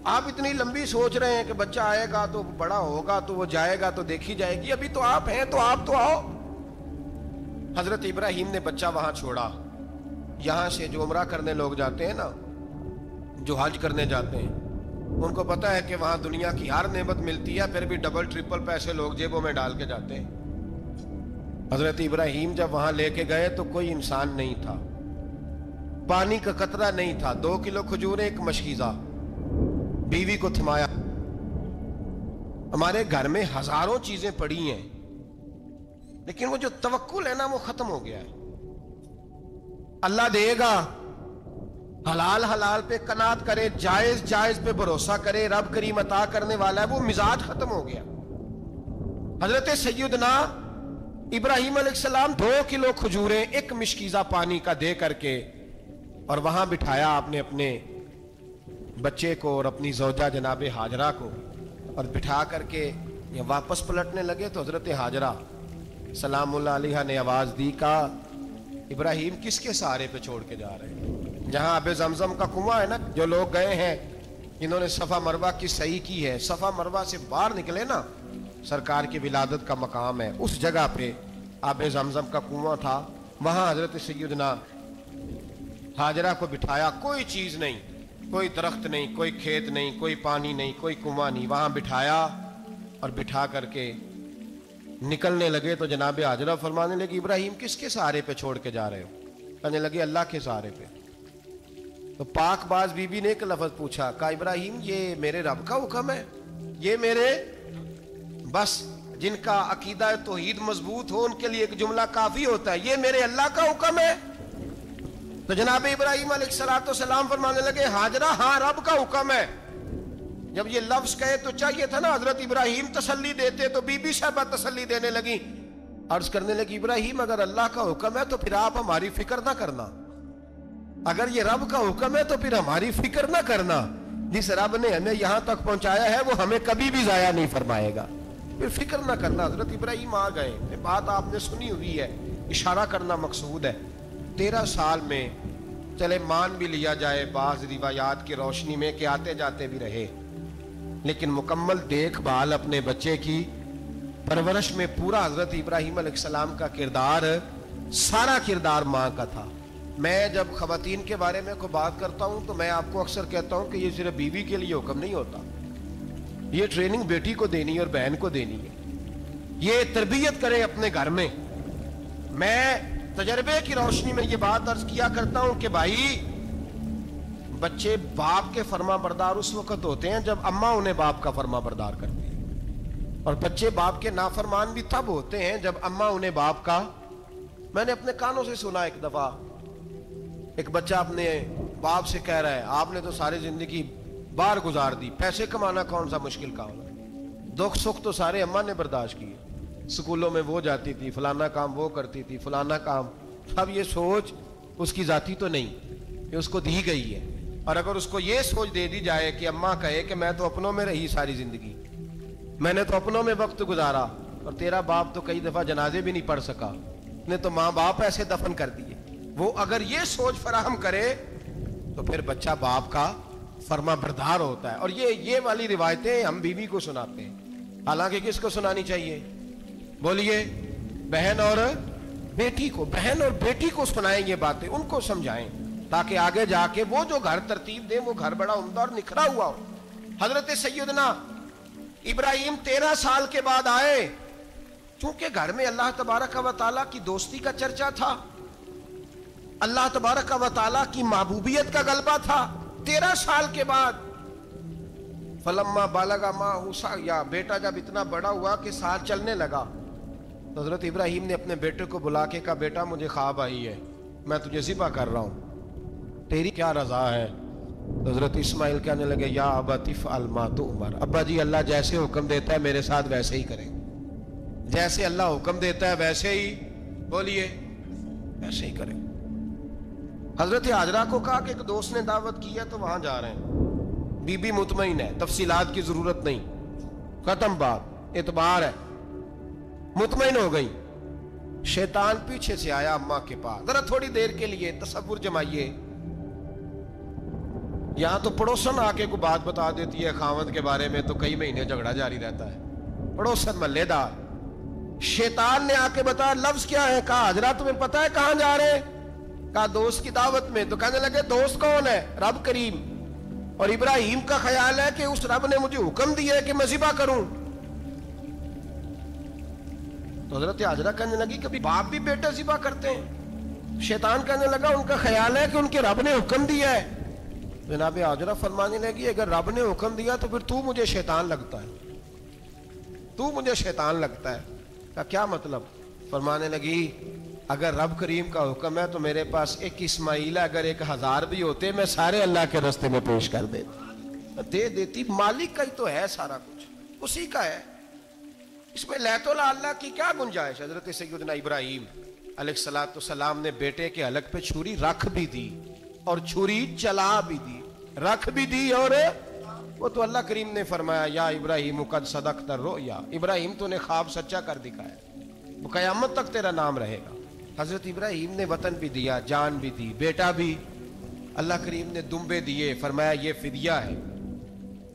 آپ اتنی لمبی سوچ رہے ہیں کہ بچہ آئے گا تو بڑا ہوگا تو وہ جائے گا تو دیکھی جائے گی، ابھی تو آپ ہیں تو آپ تو آؤ۔ حضرت ابراہیم نے بچہ وہاں چھوڑا۔ یہاں سے جو عمرہ کرنے لوگ جاتے ہیں نا، جو حج کرنے جاتے ہیں، ان کو پتا ہے کہ وہاں دنیا کی ہر نعمت ملتی ہے، پھر بھی ڈبل ٹرپل پیسے لوگ جیبوں میں ڈال کے جاتے ہیں۔ حضرت ابراہیم جب وہاں لے کے گئے تو کوئی انسان نہیں تھا، پانی کا قطرہ نہیں تھا، 2 کلو کھجوریں، ایک مشکیزہ، بیوی کو تھمایا۔ ہمارے گھر میں ہزاروں چیزیں پڑی ہیں لیکن وہ جو توکل ہے نا وہ ختم ہو گیا ہے۔ اللہ دے گا، حلال حلال پہ قناعت کرے، جائز جائز پہ بھروسہ کرے، رب کریم عطا کرنے والا ہے، وہ مزاج ختم ہو گیا۔ حضرت سیدنا ابراہیم علیہ السلام 2 کلو کھجوریں، ایک مشکیزہ پانی کا دے کر کے، اور وہاں بٹھایا آپ نے اپنے بچے کو اور اپنی زوجہ جناب ہاجرہ کو، اور بٹھا کر کے یہ واپس پلٹنے لگے تو حضرت ہاجرہ سلام اللہ علیہ نے آواز دی، کہا ابراہیم کس کے سہارے پہ چھوڑ کے جا رہے ہیں؟ جہاں آب زمزم کا کنواں ہے نا، جو لوگ گئے ہیں جنہوں نے صفا مروہ کی صحیح کی ہے، صفا مروہ سے باہر نکلے نا، سرکار کی ولادت کا مقام ہے، اس جگہ پہ آب زمزم کا کنواں تھا، وہاں حضرت سیدنا ہاجرہ کو بٹھایا، کوئی چیز نہیں، کوئی درخت نہیں، کوئی کھیت نہیں، کوئی پانی نہیں، کوئی کنواں نہیں، وہاں بٹھایا اور بٹھا کر کے نکلنے لگے تو جناب ہاجرہ فرمانے لگی ابراہیم کس کے سہارے پہ چھوڑ کے جا رہے ہو؟ کہنے لگے اللہ کے سہارے پہ۔ تو پاک باز بی بی نے ایک لفظ پوچھا، کہا ابراہیم یہ میرے رب کا حکم ہے، یہ میرے، بس جن کا عقیدہ توحید مضبوط ہو ان کے لیے ایک جملہ کافی ہوتا ہے، یہ میرے اللہ کا حکم ہے۔ تو جناب ابراہیم علیہ السلام فرمانے لگے ہاجرہ ہاں رب کا حکم ہے۔ جب یہ لفظ کہے تو چاہیے تھا نا حضرت ابراہیم تسلی دیتے، تو بی بی صاحبہ تسلی دینے لگی، عرض کرنے لگی ابراہیم اگر اللہ کا حکم ہے تو پھر آپ ہماری فکر نہ کرنا، اگر یہ رب کا حکم ہے تو پھر ہماری فکر نہ کرنا، جس رب نے ہمیں یہاں تک پہنچایا ہے وہ ہمیں کبھی بھی ضائع نہیں فرمائے گا، پھر فکر نہ کرنا۔ حضرت ابراہیم آ گئے، بات آپ نے سنی ہوئی ہے، اشارہ کرنا مقصود ہے۔ 13 سال میں چلے مان بھی لیا جائے بعض روایات کی روشنی میں کہ آتے جاتے بھی رہے، لیکن مکمل دیکھ بھال اپنے بچے کی پرورش میں پورا حضرت ابراہیم علیہ السلام کا کردار، سارا کردار ماں کا تھا۔ میں جب خواتین کے بارے میں کوئی بات کرتا ہوں تو میں آپ کو اکثر کہتا ہوں کہ یہ صرف بیوی کے لیے حکم نہیں ہوتا، یہ ٹریننگ بیٹی کو دینی ہے اور بہن کو دینی ہے، یہ تربیت کریں اپنے گھر میں۔ میں تجربے کی روشنی میں یہ بات عرض کیا کرتا ہوں کہ بھائی بچے باپ کے فرما بردار اس وقت ہوتے ہیں جب اماں انہیں باپ کا فرما بردار کرتی ہے، اور بچے باپ کے نافرمان بھی تب ہوتے ہیں جب اماں انہیں باپ کا۔ میں نے اپنے کانوں سے سنا ایک دفعہ ایک بچہ اپنے باپ سے کہہ رہا ہے آپ نے تو ساری زندگی باہر گزار دی، پیسے کمانا کون سا مشکل کام ہے، دکھ سکھ تو سارے اماں نے برداشت کیے، سکولوں میں وہ جاتی تھی، فلانا کام وہ کرتی تھی، فلانا کام۔ اب یہ سوچ اس کی ذاتی تو نہیں، یہ اس کو دی گئی ہے، اور اگر اس کو یہ سوچ دے دی جائے کہ اماں کہے کہ میں تو اپنوں میں رہی ساری زندگی، میں نے تو اپنوں میں وقت گزارا، اور تیرا باپ تو کئی دفعہ جنازے بھی نہیں پڑھ سکا، نے تو ماں باپ ایسے دفن کر دیے، وہ اگر یہ سوچ فراہم کرے تو پھر بچہ باپ کا فرما بردار ہوتا ہے۔ اور یہ والی روایتیں ہم بیوی کو سناتے ہیں، حالانکہ کس کو سنانی چاہیے؟ بولیے، بہن اور بیٹی کو. بہن اور بیٹی کو سنائیں یہ باتیں، ان کو سمجھائیں تاکہ آگے جا کے وہ جو گھر ترتیب دیں وہ گھر بڑا عمدہ اور نکھرا ہوا ہو. حضرت سیدنا ابراہیم 13 سال کے بعد آئے، چونکہ گھر میں اللہ تبارک و تعالیٰ کی دوستی کا چرچا تھا، اللہ تبارک و تعالیٰ کی محبوبیت کا غلبہ تھا. 13 سال کے بعد فلما بالغ معہ سعیا، بیٹا جب اتنا بڑا ہوا کہ ساتھ چلنے لگا، تو حضرت ابراہیم نے اپنے بیٹے کو بلا کے کہا بیٹا مجھے خواب آئی ہے، میں تجھے ذبح کر رہا ہوں، تیری کیا رضا ہے؟ تو حضرت اسماعیل کہنے لگے یا ابت افعل ما تؤمر، ابا جی اللہ جیسے حکم دیتا ہے میرے ساتھ ویسے ہی کریں، جیسے اللہ حکم دیتا ہے ویسے ہی، بولیے ویسے ہی کریں. حضرت حاجرہ کو کہا کہ ایک دوست نے دعوت کی ہے تو وہاں جا رہے ہیں. بی بی مطمئن ہے، تفصیلات کی ضرورت نہیں، ختم بات، اعتبار ہے، مطمئن ہو گئی. شیطان پیچھے سے آیا اماں کے پاس. ذرا تھوڑی دیر کے لیے تصور جمائیے، یہاں تو پڑوسن آ کے کوئی بات بتا دیتی ہے خاوند کے بارے میں تو کئی مہینے جھگڑا جاری رہتا ہے، پڑوسن محلے دار. شیطان نے آ کے بتایا لفظ کیا ہے؟ کہا حاجرہ تمہیں پتا ہے کہاں جا رہے ہیں؟ کہا دوست کی دعوت میں. تو کہنے لگے دوست کون ہے؟ رب کریم. اور ابراہیم کا خیال ہے کہ اس رب نے مجھے حکم دیا ہے کہ میں ذبح کروں. تو حضرت حاجرہ کہنے لگی کبھی باپ بھی بیٹا ذبح کرتے ہیں؟ شیطان کہنے لگا ان کا خیال ہے کہ ان کے رب نے حکم دیا ہے. جناب حاجرہ فرمانے لگی اگر رب نے حکم دیا تو پھر تو مجھے شیطان لگتا ہے، تو مجھے شیطان لگتا ہے. کہا کیا مطلب؟ فرمانے لگی اگر رب کریم کا حکم ہے تو میرے پاس ایک اسماعیل ہے، اگر 1000 بھی ہوتے میں سارے اللہ کے راستے میں پیش کر دے دیتی. مالک کا ہی تو ہے سارا کچھ، اسی کا ہے، اس میں لیت اللہ کی کیا گنجائش؟ حضرت سیدنا ابراہیم علیہ السلام نے بیٹے کے حلق پہ چھری رکھ بھی دی اور چھری چلا بھی دی، رکھ بھی دی. اور وہ تو اللہ کریم نے فرمایا یا ابراہیم قد صدقت الرؤیا، ابراہیم تو نے خواب سچا کر دکھایا، وہ قیامت تک تیرا نام رہے گا. حضرت ابراہیم نے وطن بھی دیا، جان بھی دی، بیٹا بھی. اللہ کریم نے دمبے دیے، فرمایا یہ فدیہ ہے.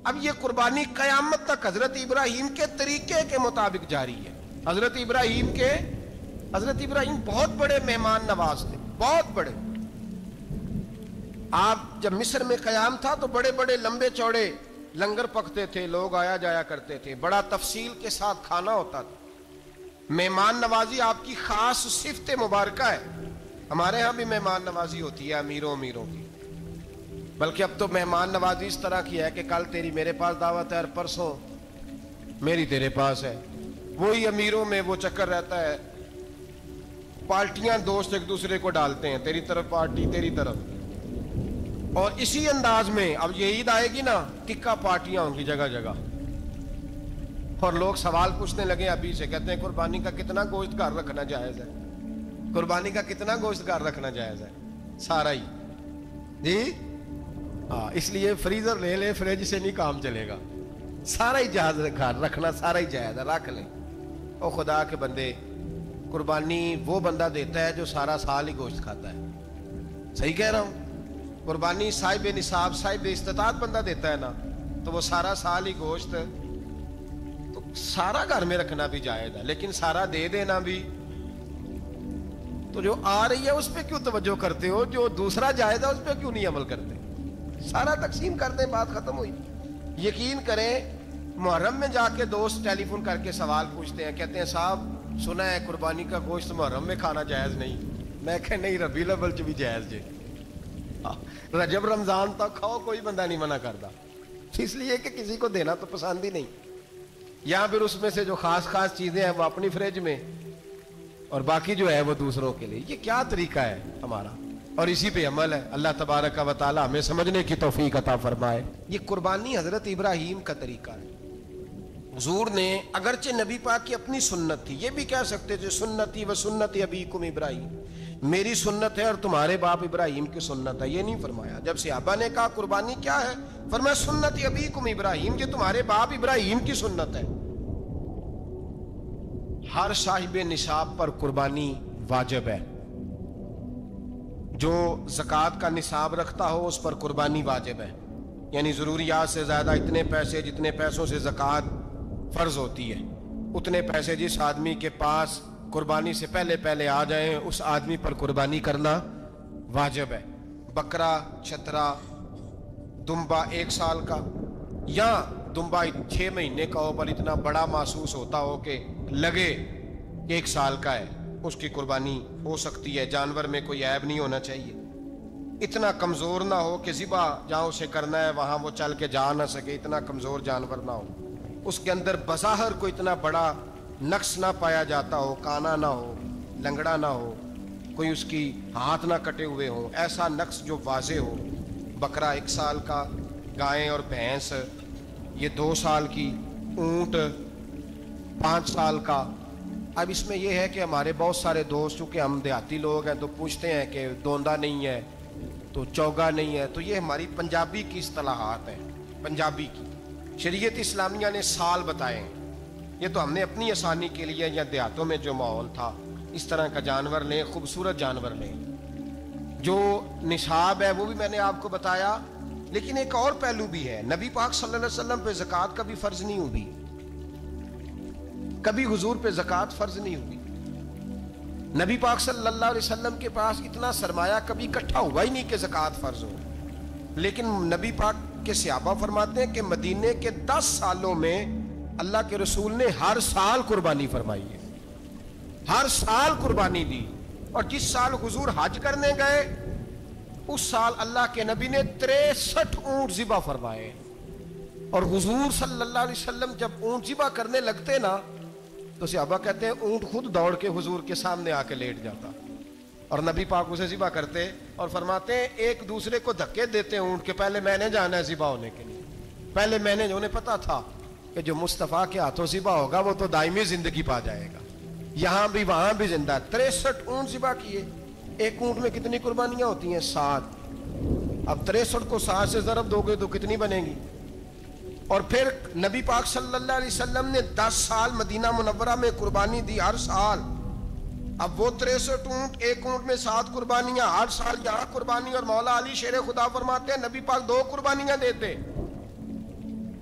اب یہ قربانی قیامت تک حضرت ابراہیم کے طریقے کے مطابق جاری ہے. حضرت ابراہیم بہت بڑے مہمان نواز تھے، بہت بڑے. آپ جب مصر میں قیام تھا تو بڑے بڑے لمبے چوڑے لنگر پکتے تھے، لوگ آیا جایا کرتے تھے، بڑا تفصیل کے ساتھ کھانا ہوتا تھا. مہمان نوازی آپ کی خاص صفت مبارکہ ہے. ہمارے ہاں بھی مہمان نوازی ہوتی ہے امیروں کی، بلکہ اب تو مہمان نوازی اس طرح کی ہے کہ کل تیری میرے پاس دعوت ہے اور پرسوں میری تیرے پاس ہے. وہی امیروں میں وہ چکر رہتا ہے، پارٹیاں دوست ایک دوسرے کو ڈالتے ہیں، تیری طرف پارٹی تیری طرف. اور اسی انداز میں اب یہ عید آئے گی نا، ٹکا پارٹیاں ہوں گی جگہ جگہ. اور لوگ سوال پوچھنے لگے ابھی سے، کہتے ہیں قربانی کا کتنا گوشت گھر رکھنا جائز ہے؟ قربانی کا کتنا گوشت گھر رکھنا جائز ہے؟ سارا ہی جی ہاں، اس لیے فریزر لے لے، فریج سے نہیں کام چلے گا. سارا ہی جہاز گھر رکھنا سارا ہی جائز ہے، رکھ لیں. او خدا کے بندے، قربانی وہ بندہ دیتا ہے جو سارا سال ہی گوشت کھاتا ہے. صحیح کہہ رہا ہوں؟ قربانی صاحب نصاب، صاحب استطاعت بندہ دیتا ہے نا، تو وہ سارا سال ہی گوشت، تو سارا گھر میں رکھنا بھی جائز ہے، لیکن سارا دے دینا بھی. تو جو آ رہی ہے اس پہ کیوں توجہ کرتے ہو؟ جو دوسرا جائز ہے اس پہ کیوں نہیں عمل کرتے؟ سارا تقسیم کر دیں، بات ختم ہوئی. یقین کریں محرم میں جا کے دوست ٹیلی فون کر کے سوال پوچھتے ہیں، کہتے ہیں صاحب سنا ہے قربانی کا گوشت محرم میں کھانا جائز نہیں. میں کہ نہیں، ربیع الاول چ بھی جائز جے، رجب رمضان تک کھاؤ، کوئی بندہ نہیں منع کرتا. اس لیے کہ کسی کو دینا تو پسند ہی نہیں. یا پھر اس میں سے جو خاص چیزیں ہیں وہ اپنی فریج میں، اور باقی جو ہے وہ دوسروں کے لیے. یہ کیا طریقہ ہے ہمارا؟ اور اسی پہ عمل ہے. اللہ تبارک و تعالی ہمیں سمجھنے کی توفیق عطا فرمائے. یہ قربانی حضرت ابراہیم کا طریقہ ہے. حضور نے اگرچہ نبی پاک کی اپنی سنت تھی، یہ بھی کہہ سکتے تھے سنتی و سنت ابیکم ابراہیم، میری سنت ہے اور تمہارے باپ ابراہیم کی سنت ہے. یہ نہیں فرمایا. جب صحابہ نے کہا قربانی کیا ہے، فرمایا سنت ابیکم ابراہیم، یہ تمہارے باپ ابراہیم کی سنت ہے. ہر صاحب نصاب پر قربانی واجب ہے. جو زکوٰۃ کا نصاب رکھتا ہو اس پر قربانی واجب ہے. یعنی ضروریات سے زیادہ اتنے پیسے، جتنے پیسوں سے زکوٰۃ فرض ہوتی ہے، اتنے پیسے جس آدمی کے پاس قربانی سے پہلے پہلے آ جائیں اس آدمی پر قربانی کرنا واجب ہے۔ بکرا، چھترا، دمبا 1 سال کا یا دمبا 6 مہینے کا ہو پر اتنا بڑا محسوس ہوتا ہو کہ لگے 1 سال کا ہے، اس کی قربانی ہو سکتی ہے۔ جانور میں کوئی عیب نہیں ہونا چاہیے، اتنا کمزور نہ ہو کہ ذبح جہاں اسے کرنا ہے وہاں وہ چل کے جا نہ سکے، اتنا کمزور جانور نہ ہو، اس کے اندر بظاہر کوئی اتنا بڑا نقص نہ پایا جاتا ہو، کانا نہ ہو، لنگڑا نہ ہو، کوئی اس کی ہاتھ نہ کٹے ہوئے ہوں، ایسا نقص جو واضح ہو۔ بکرا 1 سال کا، گائیں اور بھینس یہ 2 سال کی، اونٹ 5 سال کا۔ اب اس میں یہ ہے کہ ہمارے بہت سارے دوست چونکہ ہم دیہاتی لوگ ہیں تو پوچھتے ہیں کہ دوندا نہیں ہے تو چوگا نہیں ہے، تو یہ ہماری پنجابی کی اصطلاحات ہیں، پنجابی کی۔ شریعت اسلامیہ نے سال بتائے ہیں، یہ تو ہم نے اپنی آسانی کے لیے یا دیہاتوں میں جو ماحول تھا اس طرح کا جانور لیں، خوبصورت جانور لیں۔ جو نصاب ہے وہ بھی میں نے آپ کو بتایا، لیکن ایک اور پہلو بھی ہے۔ نبی پاک صلی اللہ علیہ وسلم پہ زکوٰۃ کا بھی فرض نہیں ہوئی، کبھی حضور پہ زکوٰۃ فرض نہیں ہوئی۔ نبی پاک صلی اللہ علیہ وسلم کے پاس اتنا سرمایہ کبھی اکٹھا ہوا ہی نہیں کہ زکوٰۃ فرض ہو، لیکن نبی پاک کے صحابہ فرماتے ہیں کہ مدینے کے 10 سالوں میں اللہ کے رسول نے ہر سال قربانی فرمائی ہے، ہر سال قربانی دی۔ اور جس سال حضور حج کرنے گئے اس سال اللہ کے نبی نے 63 اونٹ ذبح فرمائے، اور حضور صلی اللہ علیہ وسلم جب اونٹ ذبح کرنے لگتے نا تو صحابہ کہتے ہیں اونٹ خود دوڑ کے حضور کے سامنے آ کے لیٹ جاتا، اور نبی پاک اسے ذبح کرتے اور فرماتے ہیں ایک دوسرے کو دھکے دیتے اونٹ کے، پہلے میں نے جانا ہے ذبح ہونے کے لیے، پہلے میں نے، انہیں پتا تھا کہ جو مصطفیٰ کے ہاتھوں ذبح ہوگا وہ تو دائمی زندگی پا جائے گا، یہاں بھی وہاں بھی زندہ۔ 63 اونٹ ذبح کیے، ایک اونٹ میں کتنی قربانیاں ہوتی ہیں؟ 7۔ اب 63 کو 7 سے ضرب دو گے تو کتنی بنے گی؟ اور پھر نبی پاک صلی اللہ علیہ وسلم نے 10 سال مدینہ منورہ میں قربانی دی، ہر سال۔ اب وہ 63 اونٹ، ایک اونٹ میں 7 قربانیاں، ہر سال یہاں قربانی۔ اور مولا علی شیر خدا فرماتے ہیں نبی پاک 2 قربانیاں دیتے۔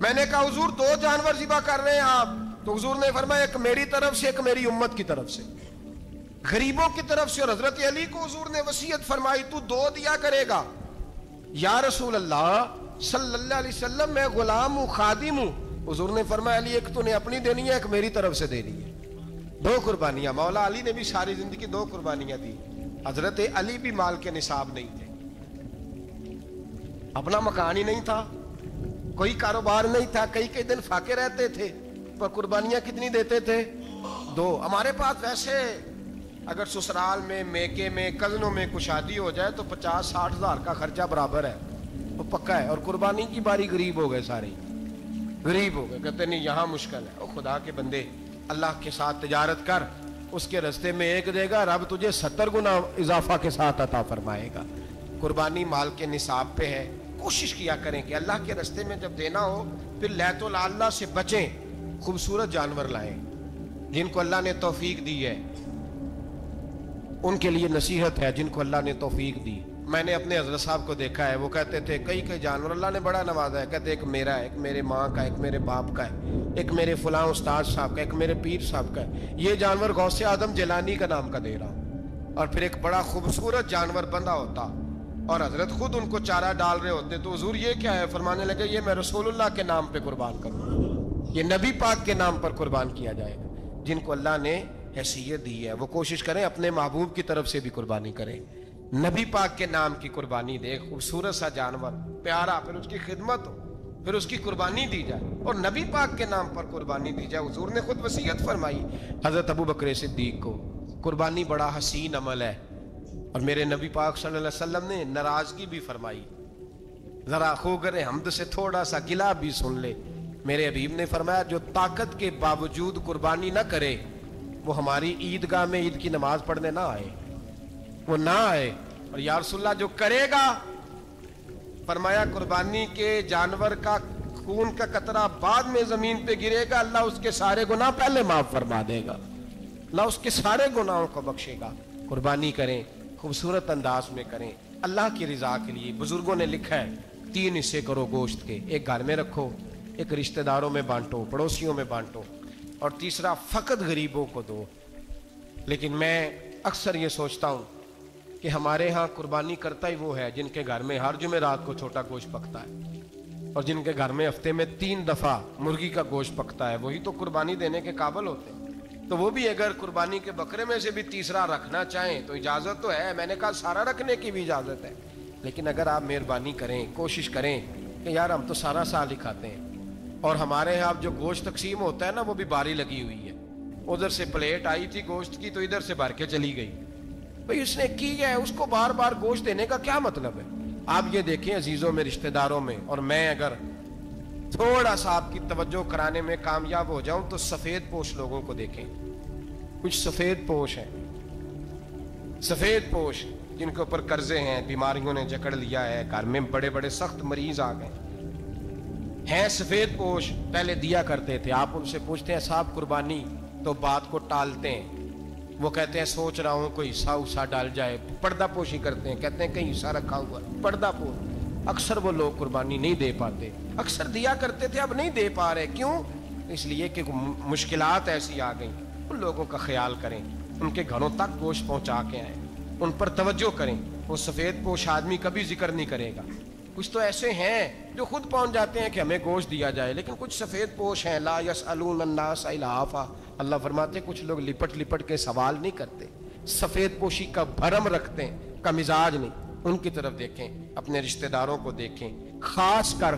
میں نے کہا حضور 2 جانور ذبح کر رہے ہیں آپ، تو حضور نے فرمایا ایک میری طرف سے، ایک میری امت کی طرف سے، غریبوں کی طرف سے۔ اور حضرت علی کو حضور نے وصیت فرمائی تو 2 دیا کرے گا۔ یا رسول اللہ صلی اللہ علیہ وسلم میں غلام ہوں، خادم ہوں۔ حضور نے فرمایا علی ایک تو نے اپنی دینی ہے، ایک میری طرف سے دینی ہے۔ 2 قربانیاں۔ مولا علی نے بھی ساری زندگی 2 قربانیاں دی۔ حضرت علی بھی مال کے نصاب نہیں تھے، اپنا مکان ہی نہیں تھا، کوئی کاروبار نہیں تھا، کئی دن فاقے رہتے تھے، پر قربانیاں کتنی دیتے تھے؟ 2۔ ہمارے پاس ویسے اگر سسرال میں، میکے میں، کزنوں میں کچھ شادی ہو جائے تو 50-60 ہزار کا خرچہ برابر ہے، وہ پکا ہے۔ اور قربانی کی باری غریب ہو گئے، سارے غریب ہو گئے، کہتے نہیں یہاں مشکل ہے۔ او خدا کے بندے، اللہ کے ساتھ تجارت کر، اس کے رستے میں 1 دے گا، رب تجھے 70 گنا اضافہ کے ساتھ عطا فرمائے گا۔ قربانی مال کے نصاب پہ ہے۔ کوشش کیا کریں کہ اللہ کے رستے میں جب دینا ہو پھر لیت اللہ سے بچیں، خوبصورت جانور لائیں۔ جن کو اللہ نے توفیق دی ہے ان کے لیے نصیحت ہے، جن کو اللہ نے توفیق دی۔ میں نے اپنے حضرت صاحب کو دیکھا ہے، وہ کہتے تھے کئی جانور اللہ نے بڑا نوازا ہے، کہتے ایک میرا ہے، ایک میرے ماں کا، ایک میرے باپ کا ہے، ایک میرے فلاں استاد صاحب کا، ایک میرے پیر صاحب کا ہے۔ یہ جانور غوث اعظم جیلانی کا نام کا دے رہا ہوں۔ اور پھر ایک بڑا خوبصورت جانور بندھا ہوتا اور حضرت خود ان کو چارہ ڈال رہے ہوتے، تو حضور یہ کیا ہے؟ فرمانے لگے یہ میں رسول اللہ کے نام پہ قربان کروں، یہ نبی پاک کے نام پر قربان کیا جائے گا۔ جن کو اللہ نے حیثیت دی ہے وہ کوشش کریں اپنے محبوب کی طرف سے بھی قربانی کریں، نبی پاک کے نام کی قربانی دے، خوبصورت سا جانور پیارا، پھر اس کی خدمت ہو، پھر اس کی قربانی دی جائے اور نبی پاک کے نام پر قربانی دی جائے۔ حضور نے خود وصیت فرمائی حضرت ابو بکر صدیق کو، قربانی بڑا حسین عمل ہے، اور میرے نبی پاک صلی اللہ علیہ وسلم نے ناراضگی بھی فرمائی، ذرا خوگر حمد سے تھوڑا سا گلا بھی سن لے۔ میرے حبیب نے فرمایا جو طاقت کے باوجود قربانی نہ کرے وہ ہماری عیدگاہ میں عید کی نماز پڑھنے نہ آئے، وہ نہ آئے۔ اور یا رسول اللہ جو کرے گا، فرمایا قربانی کے جانور کا خون کا قطرہ بعد میں زمین پہ گرے گا، اللہ اس کے سارے گناہ پہلے معاف فرما دے گا، اللہ اس کے سارے گناہوں کو بخشے گا۔ قربانی کریں، خوبصورت انداز میں کریں، اللہ کی رضا کے لیے۔ بزرگوں نے لکھا ہے 3 حصے کرو گوشت کے، ایک گھر میں رکھو، ایک رشتہ داروں میں بانٹو، پڑوسیوں میں بانٹو، اور تیسرا فقط غریبوں کو دو۔ لیکن میں اکثر یہ سوچتا ہوں کہ ہمارے ہاں قربانی کرتا ہی وہ ہے جن کے گھر میں ہر جمعرات کو چھوٹا گوشت پکتا ہے، اور جن کے گھر میں ہفتے میں 3 دفعہ مرغی کا گوشت پکتا ہے، وہی تو قربانی دینے کے قابل ہوتے ہیں۔ تو وہ بھی اگر قربانی کے بکرے میں سے بھی تیسرا رکھنا چاہیں تو اجازت تو ہے، میں نے کہا سارا رکھنے کی بھی اجازت ہے، لیکن اگر آپ مہربانی کریں، کوشش کریں کہ یار ہم تو سارا سال ہی کھاتے ہیں، اور ہمارے یہاں جو گوشت تقسیم ہوتا ہے نا وہ بھی باری لگی ہوئی ہے، ادھر سے پلیٹ آئی تھی گوشت کی تو ادھر سے بھر کے چلی گئی، بھئی اس نے کی ہے، اس کو بار بار گوشت دینے کا کیا مطلب ہے؟ آپ یہ دیکھیں عزیزوں میں، رشتہ داروں میں، اور میں اگر تھوڑا سا آپ کی توجہ کرانے میں کامیاب ہو جاؤں تو سفید پوش لوگوں کو دیکھیں، کچھ سفید پوش ہیں، سفید پوش جن کے اوپر قرضے ہیں، بیماریوں نے جکڑ لیا ہے، گھر میں بڑے بڑے سخت مریض آ گئے ہیں، سفید پوش پہلے دیا کرتے تھے، آپ ان سے پوچھتے ہیں صاحب قربانی، تو بات کو ٹالتے ہیں، وہ کہتے ہیں سوچ رہا ہوں کوئی حصہ ڈال جائے، پردہ پوشی کرتے ہیں، کہتے ہیں کہیں حصہ رکھا ہوا، پردہ پوش۔ اکثر وہ لوگ قربانی نہیں دے پاتے، اکثر دیا کرتے تھے اب نہیں دے پا رہے، کیوں؟ اس لیے کہ مشکلات ایسی آ گئیں۔ ان لوگوں کا خیال کریں، ان کے گھروں تک گوشت پہنچا کے آئیں، ان پر توجہ کریں۔ وہ سفید پوش آدمی کبھی ذکر نہیں کرے گا، کچھ تو ایسے ہیں جو خود پہنچ جاتے ہیں کہ ہمیں گوشت دیا جائے، لیکن کچھ سفید پوش ہیں لا یسألون الناس الحافا، اللہ فرماتے ہیں کچھ لوگ لپٹ لپٹ کے سوال نہیں کرتے، سفید پوشی کا بھرم رکھتے ہیں، کا مزاج نہیں۔ ان کی طرف دیکھیں، اپنے رشتہ داروں کو دیکھیں، خاص کر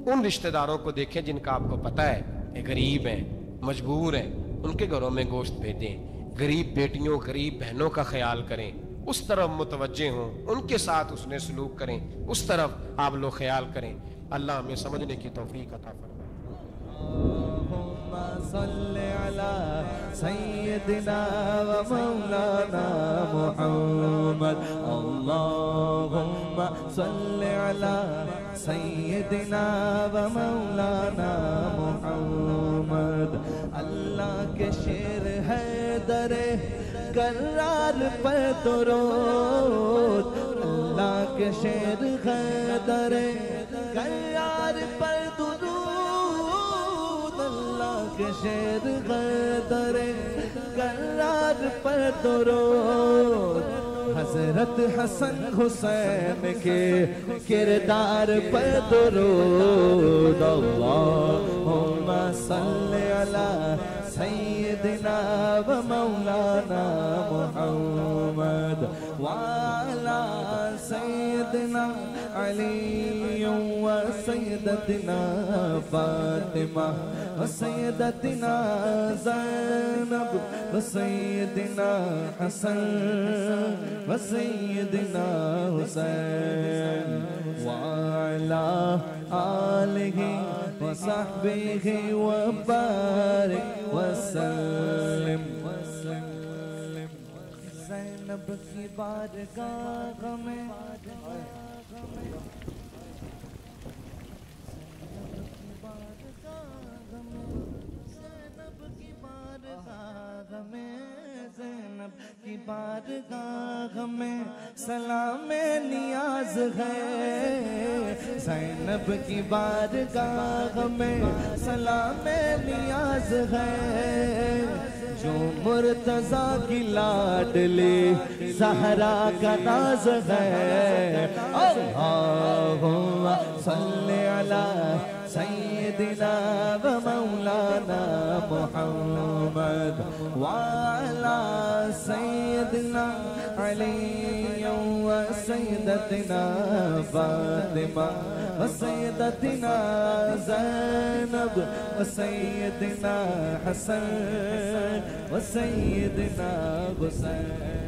ان رشتہ داروں کو دیکھیں جن کا آپ کو پتہ ہے کہ غریب ہیں، مجبور ہیں، ان کے گھروں میں گوشت بھیجیں، غریب بیٹیوں، غریب بہنوں کا خیال کریں، اس طرف متوجہ ہوں، ان کے ساتھ اس نے سلوک کریں، اس طرف آپ لوگ خیال کریں۔ اللہ ہمیں سمجھنے کی توفیق عطا فرمائے۔ اللہم صلی علی سیدنا و مولانا محمد، اللہم صلی علی سیدنا و مولانا محمد۔ اللہ کے شیر ہے در کرار پر درود، اللہ کے شیر ہے در کرار پر درود، اللہ کے شیر ہے در کرار پر درود، حضرت حسن حسین کے کردار پر درود، اللہم صلی علی سیدنا و مولانا محمد وعلا سیدنا علی و سیدتنا فاطمہ و سیدتنا زینب و سیدنا حسن و سیدنا حسین وعلا آلہ و صحبہ و بارک وسلم۔ زینب کی بارگاہ میں زینب کی بارگاہ میں سلام نیاز ہے، زینب کی بارگاہ میں سلام نیاز ہے، جو مرتضیٰ کی لاڈلی زہرا کا ناز ہے، اللہم صلی علی سیدنا و مولانا محمد وعلا سیدنا علی و سیدتنا فاطمہ و سیدتنا زینب و سیدنا حسن و سیدنا حسین۔